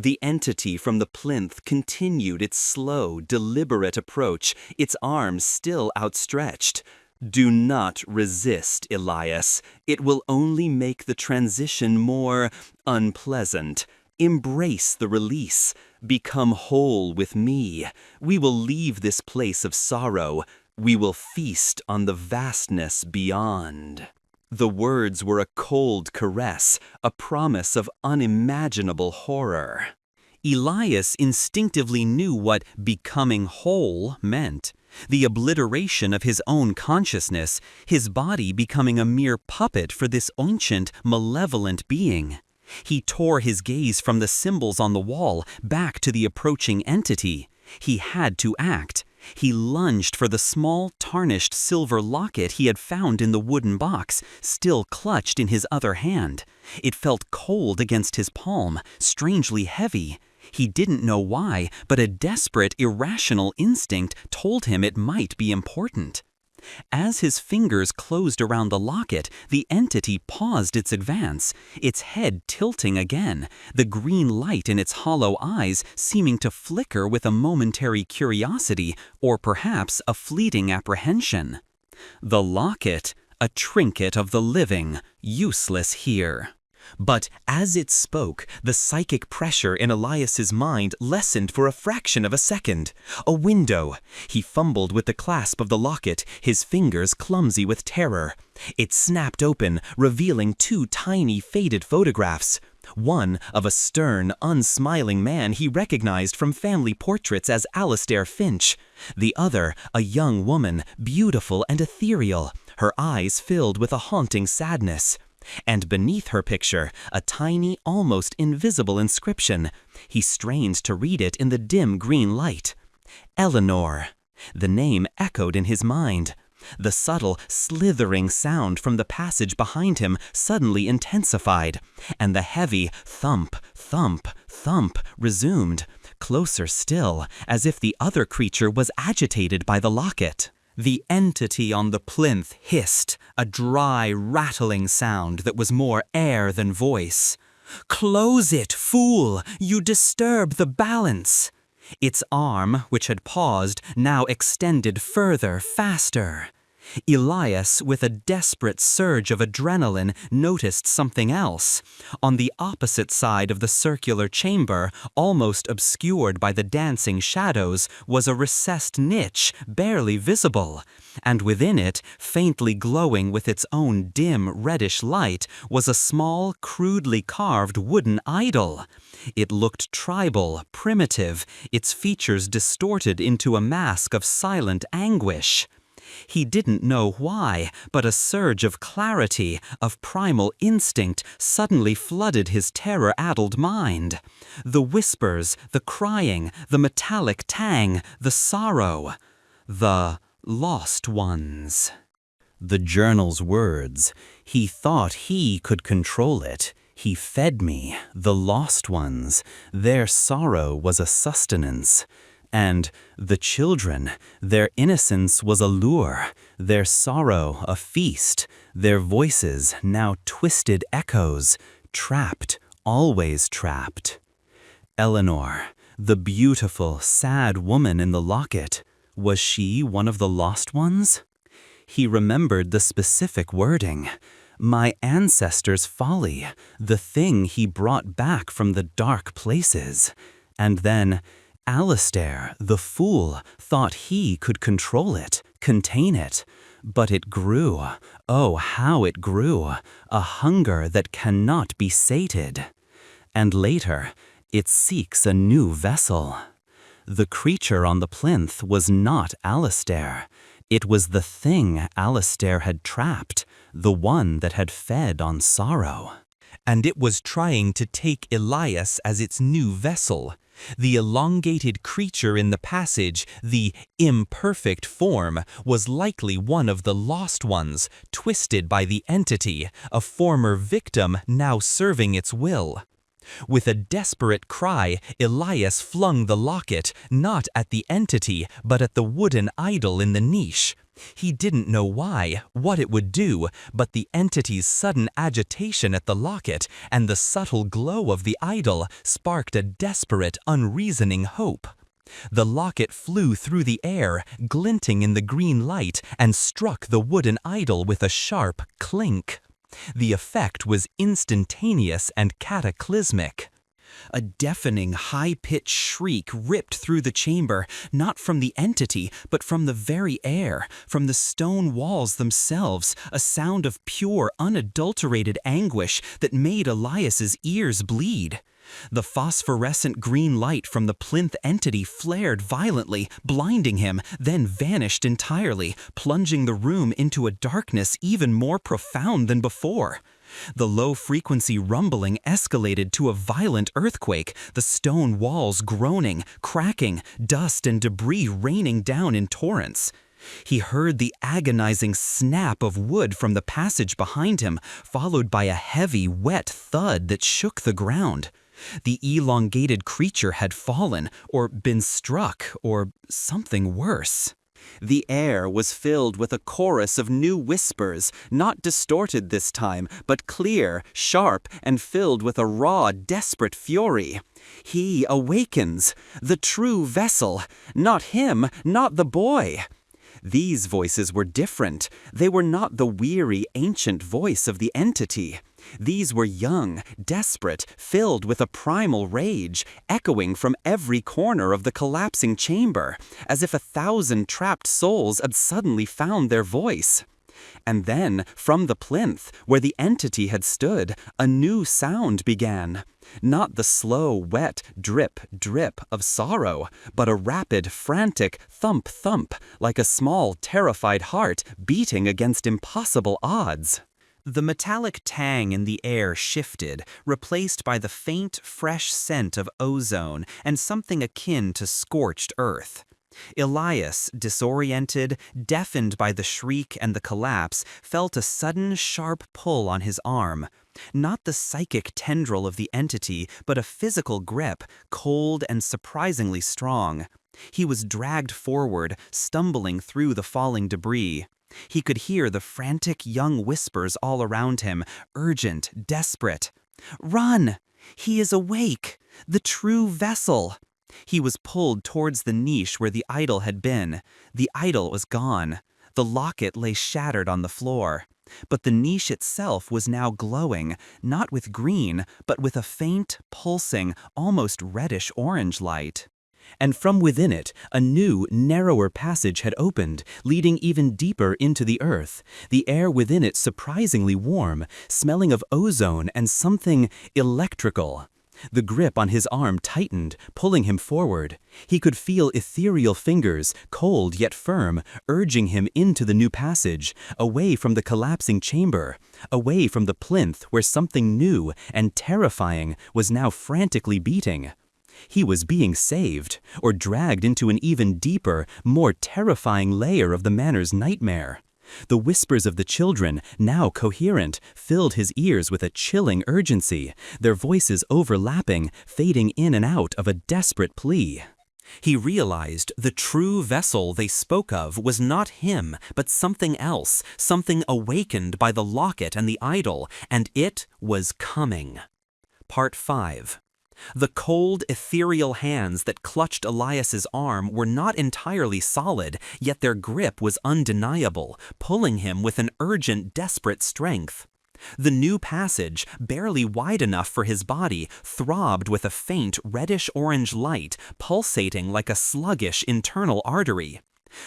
The entity from the plinth continued its slow, deliberate approach, its arms still outstretched. Do not resist, Elias. It will only make the transition more unpleasant. Embrace the release. Become whole with me. We will leave this place of sorrow. We will feast on the vastness beyond. The words were a cold caress, a promise of unimaginable horror. Elias instinctively knew what becoming whole meant. The obliteration of his own consciousness, his body becoming a mere puppet for this ancient, malevolent being. He tore his gaze from the symbols on the wall back to the approaching entity. He had to act. He lunged for the small, tarnished silver locket he had found in the wooden box, still clutched in his other hand. It felt cold against his palm, strangely heavy. He didn't know why, but a desperate, irrational instinct told him it might be important. As his fingers closed around the locket, the entity paused its advance, its head tilting again, the green light in its hollow eyes seeming to flicker with a momentary curiosity or perhaps a fleeting apprehension. The locket, a trinket of the living, useless here. But as it spoke, the psychic pressure in Elias's mind lessened for a fraction of a second. A window. He fumbled with the clasp of the locket, his fingers clumsy with terror. It snapped open, revealing two tiny faded photographs. One of a stern, unsmiling man he recognized from family portraits as Alastair Finch. The other, a young woman, beautiful and ethereal, her eyes filled with a haunting sadness. And beneath her picture, a tiny, almost invisible inscription. He strained to read it in the dim green light. Eleanor. The name echoed in his mind. The subtle, slithering sound from the passage behind him suddenly intensified, and the heavy thump, thump, thump resumed, closer still, as if the other creature was agitated by the locket. The entity on the plinth hissed, a dry, rattling sound that was more air than voice. "Close it, fool! You disturb the balance!" Its arm, which had paused, now extended further, faster. Elias, with a desperate surge of adrenaline, noticed something else. On the opposite side of the circular chamber, almost obscured by the dancing shadows, was a recessed niche, barely visible. And within it, faintly glowing with its own dim, reddish light, was a small, crudely carved wooden idol. It looked tribal, primitive, its features distorted into a mask of silent anguish. He didn't know why, but a surge of clarity, of primal instinct, suddenly flooded his terror-addled mind. The whispers, the crying, the metallic tang, the sorrow. The lost ones. The journal's words. He thought he could control it. He fed me, the lost ones. Their sorrow was a sustenance. And the children, their innocence was a lure, their sorrow a feast, their voices now twisted echoes, trapped, always trapped. Eleanor, the beautiful, sad woman in the locket, was she one of the lost ones? He remembered the specific wording. My ancestors' folly, the thing he brought back from the dark places. And then Alastair, the fool, thought he could control it, contain it. But it grew, oh how it grew, a hunger that cannot be sated. And later, it seeks a new vessel. The creature on the plinth was not Alistair. It was the thing Alistair had trapped, the one that had fed on sorrow. And it was trying to take Elias as its new vessel. The elongated creature in the passage, the imperfect form, was likely one of the lost ones, twisted by the entity, a former victim now serving its will. With a desperate cry, Elias flung the locket, not at the entity, but at the wooden idol in the niche. He didn't know why, what it would do, but the entity's sudden agitation at the locket and the subtle glow of the idol sparked a desperate, unreasoning hope. The locket flew through the air, glinting in the green light, and struck the wooden idol with a sharp clink. The effect was instantaneous and cataclysmic. A deafening, high-pitched shriek ripped through the chamber, not from the entity, but from the very air, from the stone walls themselves, a sound of pure, unadulterated anguish that made Elias's ears bleed. The phosphorescent green light from the plinth entity flared violently, blinding him, then vanished entirely, plunging the room into a darkness even more profound than before. The low-frequency rumbling escalated to a violent earthquake, the stone walls groaning, cracking, dust and debris raining down in torrents. He heard the agonizing snap of wood from the passage behind him, followed by a heavy, wet thud that shook the ground. The elongated creature had fallen, or been struck, or something worse. The air was filled with a chorus of new whispers, not distorted this time, but clear, sharp, and filled with a raw, desperate fury. He awakens, the true vessel, not him, not the boy. These voices were different. They were not the weary, ancient voice of the entity. These were young, desperate, filled with a primal rage, echoing from every corner of the collapsing chamber, as if 1,000 trapped souls had suddenly found their voice. And then, from the plinth, where the entity had stood, a new sound began. Not the slow, wet drip, drip of sorrow, but a rapid, frantic thump, thump, like a small, terrified heart beating against impossible odds. The metallic tang in the air shifted, replaced by the faint, fresh scent of ozone and something akin to scorched earth. Elias, disoriented, deafened by the shriek and the collapse, felt a sudden, sharp pull on his arm. Not the psychic tendril of the entity, but a physical grip, cold and surprisingly strong. He was dragged forward, stumbling through the falling debris. He could hear the frantic young whispers all around him, urgent, desperate. "Run! He is awake! The true vessel!" He was pulled towards the niche where the idol had been. The idol was gone. The locket lay shattered on the floor. But the niche itself was now glowing, not with green, but with a faint, pulsing, almost reddish-orange light. And from within it, a new, narrower passage had opened, leading even deeper into the earth, the air within it surprisingly warm, smelling of ozone and something electrical. The grip on his arm tightened, pulling him forward. He could feel ethereal fingers, cold yet firm, urging him into the new passage, away from the collapsing chamber, away from the plinth where something new and terrifying was now frantically beating. He was being saved, or dragged into an even deeper, more terrifying layer of the manor's nightmare. The whispers of the children, now coherent, filled his ears with a chilling urgency, their voices overlapping, fading in and out of a desperate plea. He realized the true vessel they spoke of was not him, but something else, something awakened by the locket and the idol, and it was coming. Part 5. The cold, ethereal hands that clutched Elias's arm were not entirely solid, yet their grip was undeniable, pulling him with an urgent, desperate strength. The new passage, barely wide enough for his body, throbbed with a faint reddish-orange light, pulsating like a sluggish internal artery.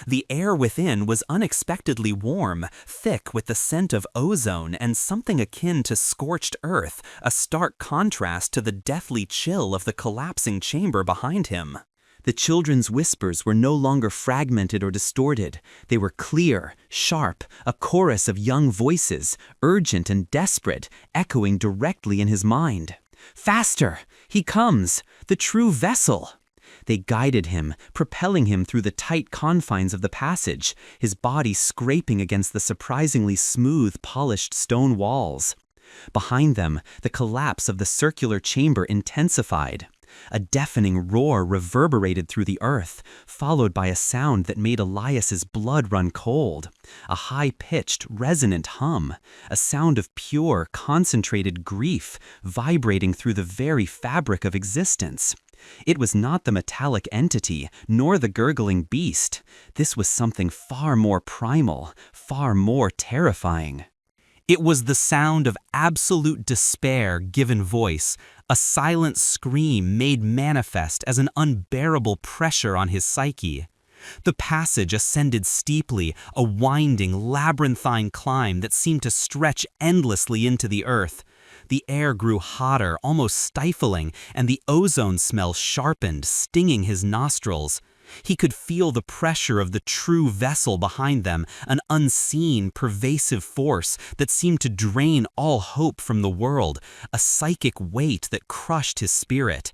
The air within was unexpectedly warm, thick with the scent of ozone and something akin to scorched earth, a stark contrast to the deathly chill of the collapsing chamber behind him. The children's whispers were no longer fragmented or distorted. They were clear, sharp, a chorus of young voices, urgent and desperate, echoing directly in his mind. "Faster! He comes! The true vessel!" They guided him, propelling him through the tight confines of the passage, his body scraping against the surprisingly smooth, polished stone walls. Behind them, the collapse of the circular chamber intensified. A deafening roar reverberated through the earth, followed by a sound that made Elias's blood run cold. A high-pitched, resonant hum, a sound of pure, concentrated grief, vibrating through the very fabric of existence. It was not the metallic entity, nor the gurgling beast. This was something far more primal, far more terrifying. It was the sound of absolute despair given voice, a silent scream made manifest as an unbearable pressure on his psyche. The passage ascended steeply, a winding, labyrinthine climb that seemed to stretch endlessly into the earth. The air grew hotter, almost stifling, and the ozone smell sharpened, stinging his nostrils. He could feel the pressure of the true vessel behind them, an unseen, pervasive force that seemed to drain all hope from the world, a psychic weight that crushed his spirit.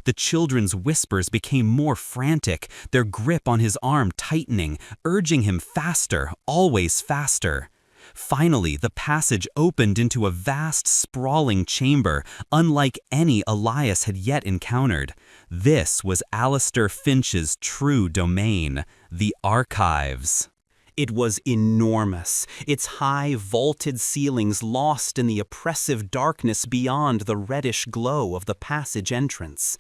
The children's whispers became more frantic, their grip on his arm tightening, urging him faster, always faster. Finally, the passage opened into a vast, sprawling chamber, unlike any Elias had yet encountered. This was Alistair Finch's true domain, the archives. It was enormous, its high, vaulted ceilings lost in the oppressive darkness beyond the reddish glow of the passage entrance.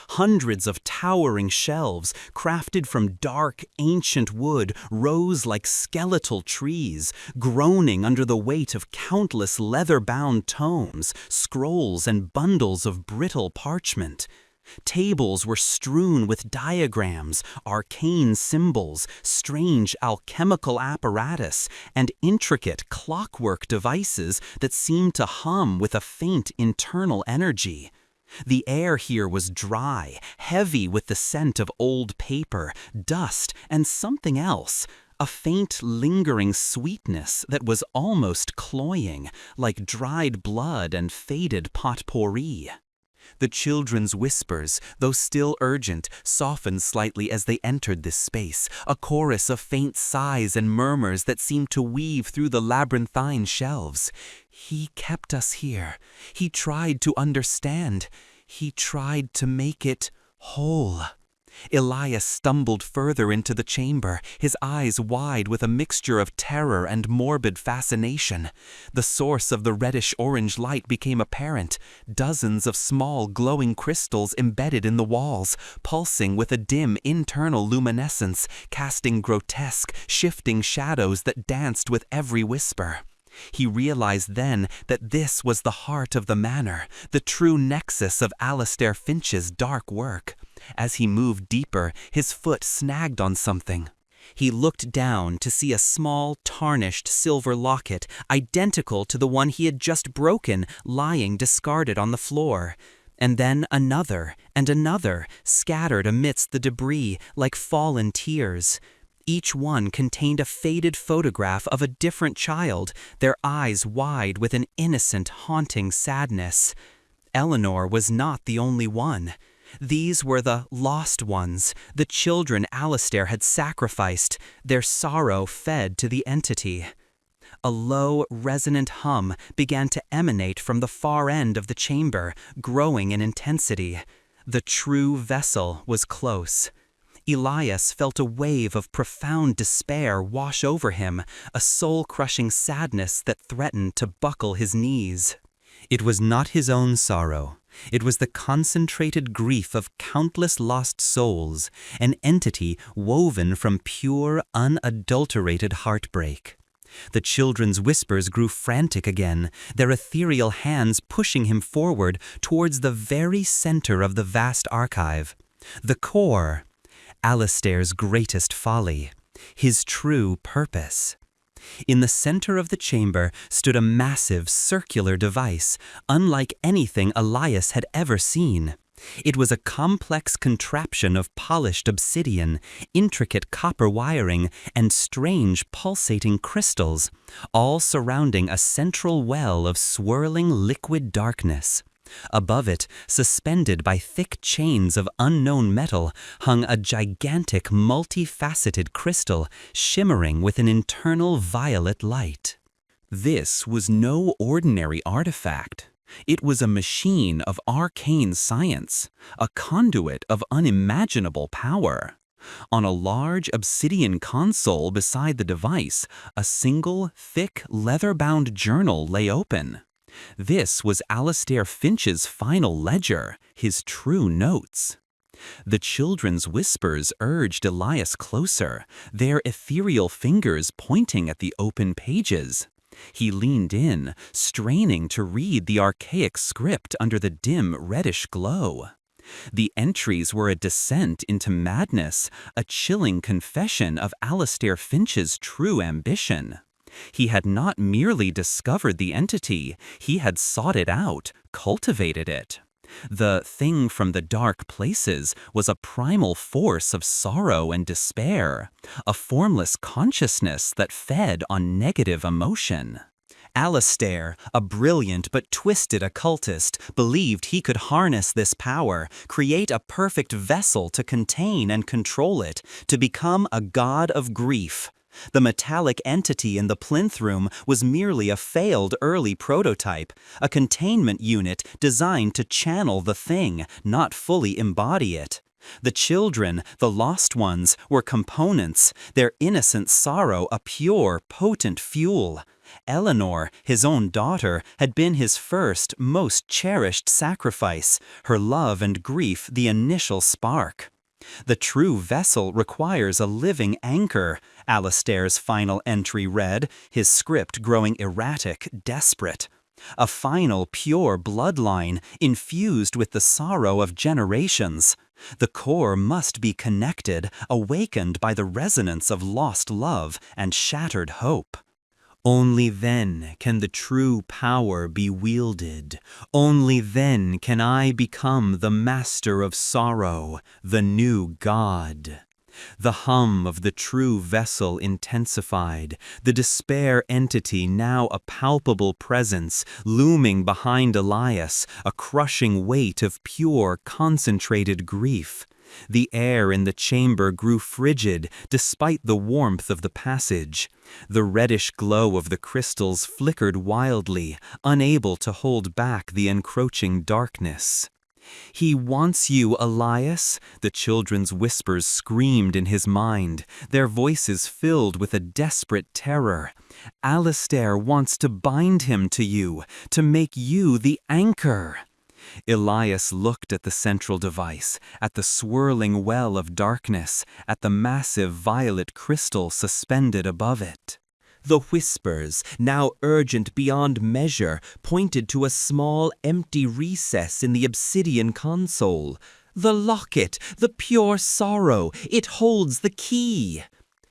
Hundreds of towering shelves, crafted from dark, ancient wood, rose like skeletal trees, groaning under the weight of countless leather-bound tomes, scrolls, and bundles of brittle parchment. Tables were strewn with diagrams, arcane symbols, strange alchemical apparatus, and intricate clockwork devices that seemed to hum with a faint internal energy. The air here was dry, heavy with the scent of old paper, dust, and something else, a faint, lingering sweetness that was almost cloying, like dried blood and faded potpourri. The children's whispers, though still urgent, softened slightly as they entered this space, a chorus of faint sighs and murmurs that seemed to weave through the labyrinthine shelves. He kept us here. He tried to understand. He tried to make it whole. Elias stumbled further into the chamber, his eyes wide with a mixture of terror and morbid fascination. The source of the reddish-orange light became apparent, dozens of small glowing crystals embedded in the walls, pulsing with a dim internal luminescence, casting grotesque, shifting shadows that danced with every whisper. He realized then that this was the heart of the manor, the true nexus of Alistair Finch's dark work. As he moved deeper, his foot snagged on something. He looked down to see a small, tarnished silver locket, identical to the one he had just broken, lying discarded on the floor. And then another and another, scattered amidst the debris like fallen tears. Each one contained a faded photograph of a different child, their eyes wide with an innocent, haunting sadness. Eleanor was not the only one. These were the lost ones, the children Alistair had sacrificed, their sorrow fed to the entity. A low, resonant hum began to emanate from the far end of the chamber, growing in intensity. The true vessel was close. Elias felt a wave of profound despair wash over him, a soul-crushing sadness that threatened to buckle his knees. It was not his own sorrow. It was the concentrated grief of countless lost souls, an entity woven from pure, unadulterated heartbreak. The children's whispers grew frantic again, their ethereal hands pushing him forward towards the very center of the vast archive. The core, Alistair's greatest folly. his true purpose. In the center of the chamber stood a massive circular device, unlike anything Elias had ever seen. It was a complex contraption of polished obsidian, intricate copper wiring, and strange pulsating crystals, all surrounding a central well of swirling liquid darkness. Above it, suspended by thick chains of unknown metal, hung a gigantic multifaceted crystal shimmering with an internal violet light. This was no ordinary artifact. It was a machine of arcane science, a conduit of unimaginable power. On a large obsidian console beside the device, a single, thick, leather-bound journal lay open. This was Alastair Finch's final ledger, his true notes. The children's whispers urged Elias closer, their ethereal fingers pointing at the open pages. He leaned in, straining to read the archaic script under the dim reddish glow. The entries were a descent into madness, a chilling confession of Alastair Finch's true ambition. He had not merely discovered the entity, he had sought it out, cultivated it. The thing from the dark places was a primal force of sorrow and despair, a formless consciousness that fed on negative emotion. Alastair, a brilliant but twisted occultist, believed he could harness this power, create a perfect vessel to contain and control it, to become a god of grief. The metallic entity in the plinth room was merely a failed early prototype, a containment unit designed to channel the thing, not fully embody it. The children, the lost ones, were components, their innocent sorrow a pure, potent fuel. Eleanor, his own daughter, had been his first, most cherished sacrifice, her love and grief the initial spark. The true vessel requires a living anchor, Alastair's final entry read, his script growing erratic, desperate. A final, pure bloodline, infused with the sorrow of generations. The core must be connected, awakened by the resonance of lost love and shattered hope. Only then can the true power be wielded. Only then can I become the master of sorrow, the new god. The hum of the true vessel intensified, the despair entity now a palpable presence, looming behind Elias, a crushing weight of pure, concentrated grief. The air in the chamber grew frigid despite the warmth of the passage. The reddish glow of the crystals flickered wildly, unable to hold back the encroaching darkness. "He wants you, Elias," the children's whispers screamed in his mind, their voices filled with a desperate terror. "Alastair wants to bind him to you, to make you the anchor." Elias looked at the central device, at the swirling well of darkness, at the massive violet crystal suspended above it. The whispers, now urgent beyond measure, pointed to a small, empty recess in the obsidian console. "The locket, the pure sorrow, it holds the key."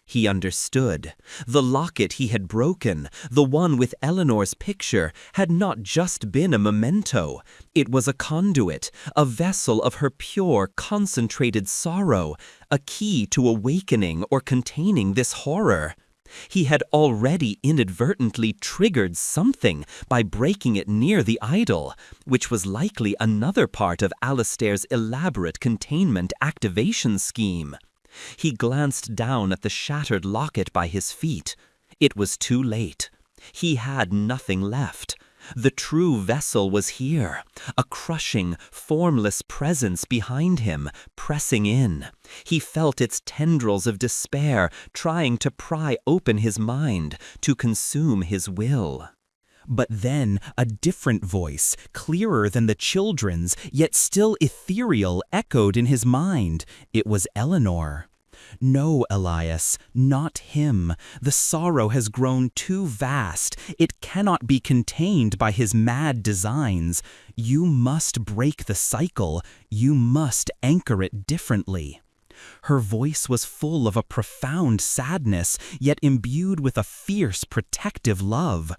He understood. The locket he had broken, the one with Eleanor's picture, had not just been a memento. It was a conduit, a vessel of her pure, concentrated sorrow, a key to awakening or containing this horror. He had already inadvertently triggered something by breaking it near the idol, which was likely another part of Alastair's elaborate containment activation scheme. He glanced down at the shattered locket by his feet. It was too late. He had nothing left. The true vessel was here, a crushing, formless presence behind him, pressing in. He felt its tendrils of despair trying to pry open his mind, to consume his will. But then a different voice, clearer than the children's, yet still ethereal, echoed in his mind. It was Eleanor. "No, Elias, not him. The sorrow has grown too vast. It cannot be contained by his mad designs. You must break the cycle. You must anchor it differently." Her voice was full of a profound sadness, yet imbued with a fierce, protective love.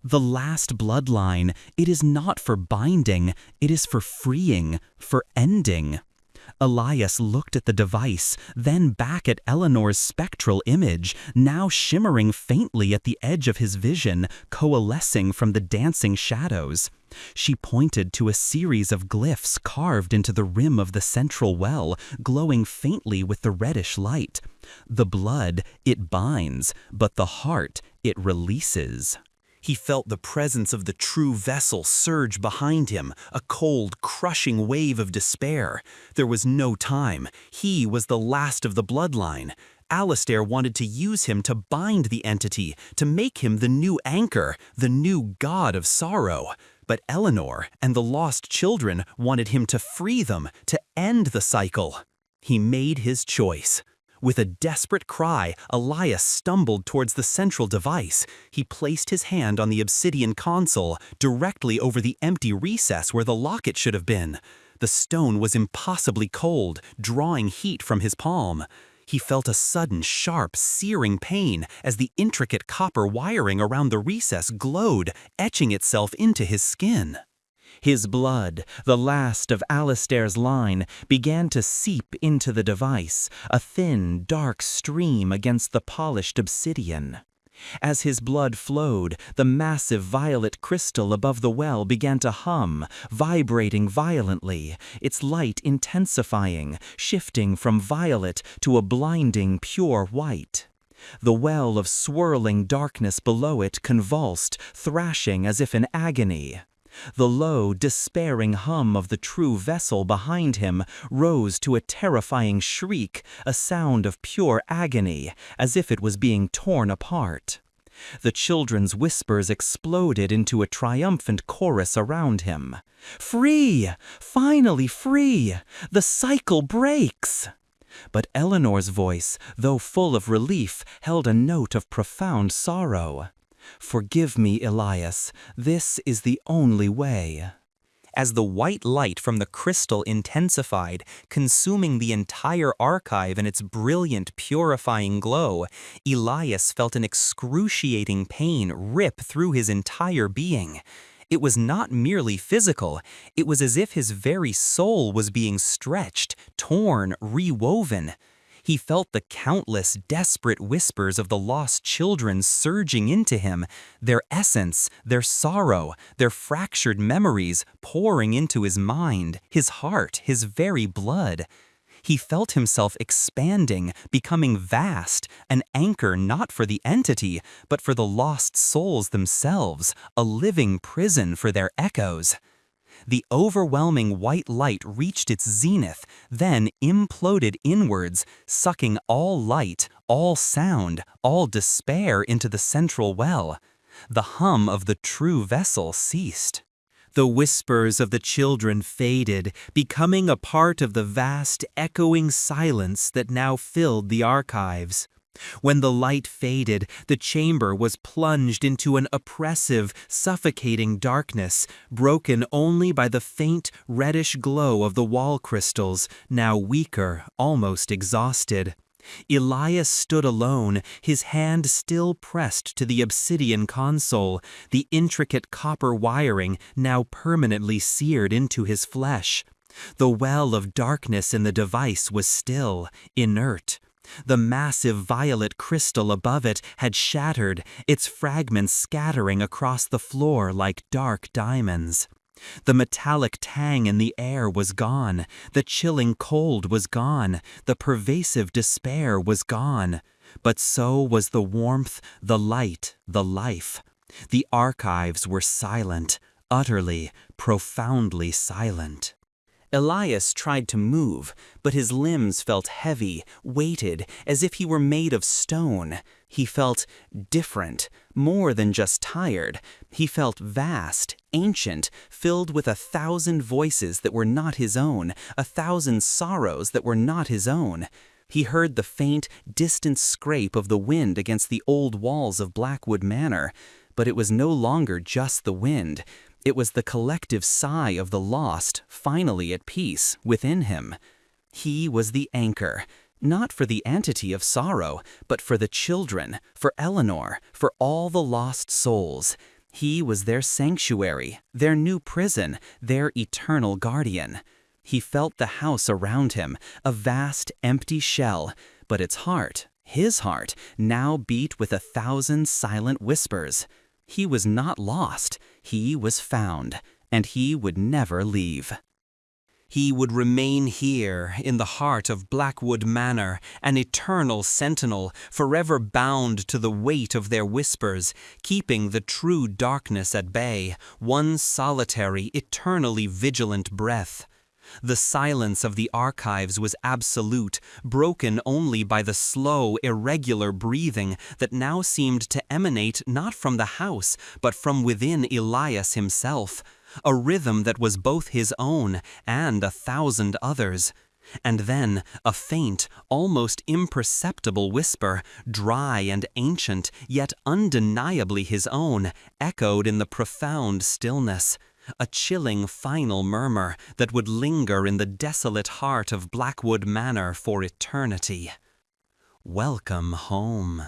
The last bloodline, it is not for binding, it is for freeing, for ending. Elias looked at the device, then back at Eleanor's spectral image, now shimmering faintly at the edge of his vision, coalescing from the dancing shadows. She pointed to a series of glyphs carved into the rim of the central well, glowing faintly with the reddish light. The blood, it binds, but the heart, it releases. He felt the presence of the true vessel surge behind him, a cold, crushing wave of despair. There was no time. He was the last of the bloodline. Alistair wanted to use him to bind the entity, to make him the new anchor, the new god of sorrow. But Eleanor and the lost children wanted him to free them, to end the cycle. He made his choice. With a desperate cry, Elias stumbled towards the central device. He placed his hand on the obsidian console, directly over the empty recess where the locket should have been. The stone was impossibly cold, drawing heat from his palm. He felt a sudden, sharp, searing pain as the intricate copper wiring around the recess glowed, etching itself into his skin. His blood, the last of Alistair's line, began to seep into the device, a thin, dark stream against the polished obsidian. As his blood flowed, the massive violet crystal above the well began to hum, vibrating violently, its light intensifying, shifting from violet to a blinding, pure white. The well of swirling darkness below it convulsed, thrashing as if in agony. The low, despairing hum of the true vessel behind him rose to a terrifying shriek, a sound of pure agony, as if it was being torn apart. The children's whispers exploded into a triumphant chorus around him. "Free! Finally free! The cycle breaks!" But Eleanor's voice, though full of relief, held a note of profound sorrow. "Forgive me, Elias. This is the only way." As the white light from the crystal intensified, consuming the entire archive in its brilliant, purifying glow, Elias felt an excruciating pain rip through his entire being. It was not merely physical, it was as if his very soul was being stretched, torn, rewoven. He felt the countless, desperate whispers of the lost children surging into him, their essence, their sorrow, their fractured memories pouring into his mind, his heart, his very blood. He felt himself expanding, becoming vast, an anchor not for the entity, but for the lost souls themselves, a living prison for their echoes. The overwhelming white light reached its zenith, then imploded inwards, sucking all light, all sound, all despair into the central well. The hum of the true vessel ceased. The whispers of the children faded, becoming a part of the vast, echoing silence that now filled the archives. When the light faded, the chamber was plunged into an oppressive, suffocating darkness, broken only by the faint, reddish glow of the wall crystals, now weaker, almost exhausted. Elias stood alone, his hand still pressed to the obsidian console, the intricate copper wiring now permanently seared into his flesh. The well of darkness in the device was still, inert. The massive violet crystal above it had shattered, its fragments scattering across the floor like dark diamonds. The metallic tang in the air was gone, the chilling cold was gone, the pervasive despair was gone. But so was the warmth, the light, the life. The archives were silent, utterly, profoundly silent. Elias tried to move, but his limbs felt heavy, weighted, as if he were made of stone. He felt different, more than just tired. He felt vast, ancient, filled with 1,000 voices that were not his own, 1,000 sorrows that were not his own. He heard the faint, distant scrape of the wind against the old walls of Blackwood Manor, but it was no longer just the wind. It was the collective sigh of the lost, finally at peace, within him. He was the anchor, not for the entity of sorrow, but for the children, for Eleanor, for all the lost souls. He was their sanctuary, their new prison, their eternal guardian. He felt the house around him, a vast empty shell, but its heart, his heart, now beat with 1,000 silent whispers. He was not lost, he was found, and he would never leave. He would remain here, in the heart of Blackwood Manor, an eternal sentinel, forever bound to the weight of their whispers, keeping the true darkness at bay, one solitary, eternally vigilant breath. The silence of the archives was absolute, broken only by the slow, irregular breathing that now seemed to emanate not from the house, but from within Elias himself, a rhythm that was both his own and 1,000 others. And then a faint, almost imperceptible whisper, dry and ancient, yet undeniably his own, echoed in the profound stillness. A chilling final murmur that would linger in the desolate heart of Blackwood Manor for eternity. Welcome home.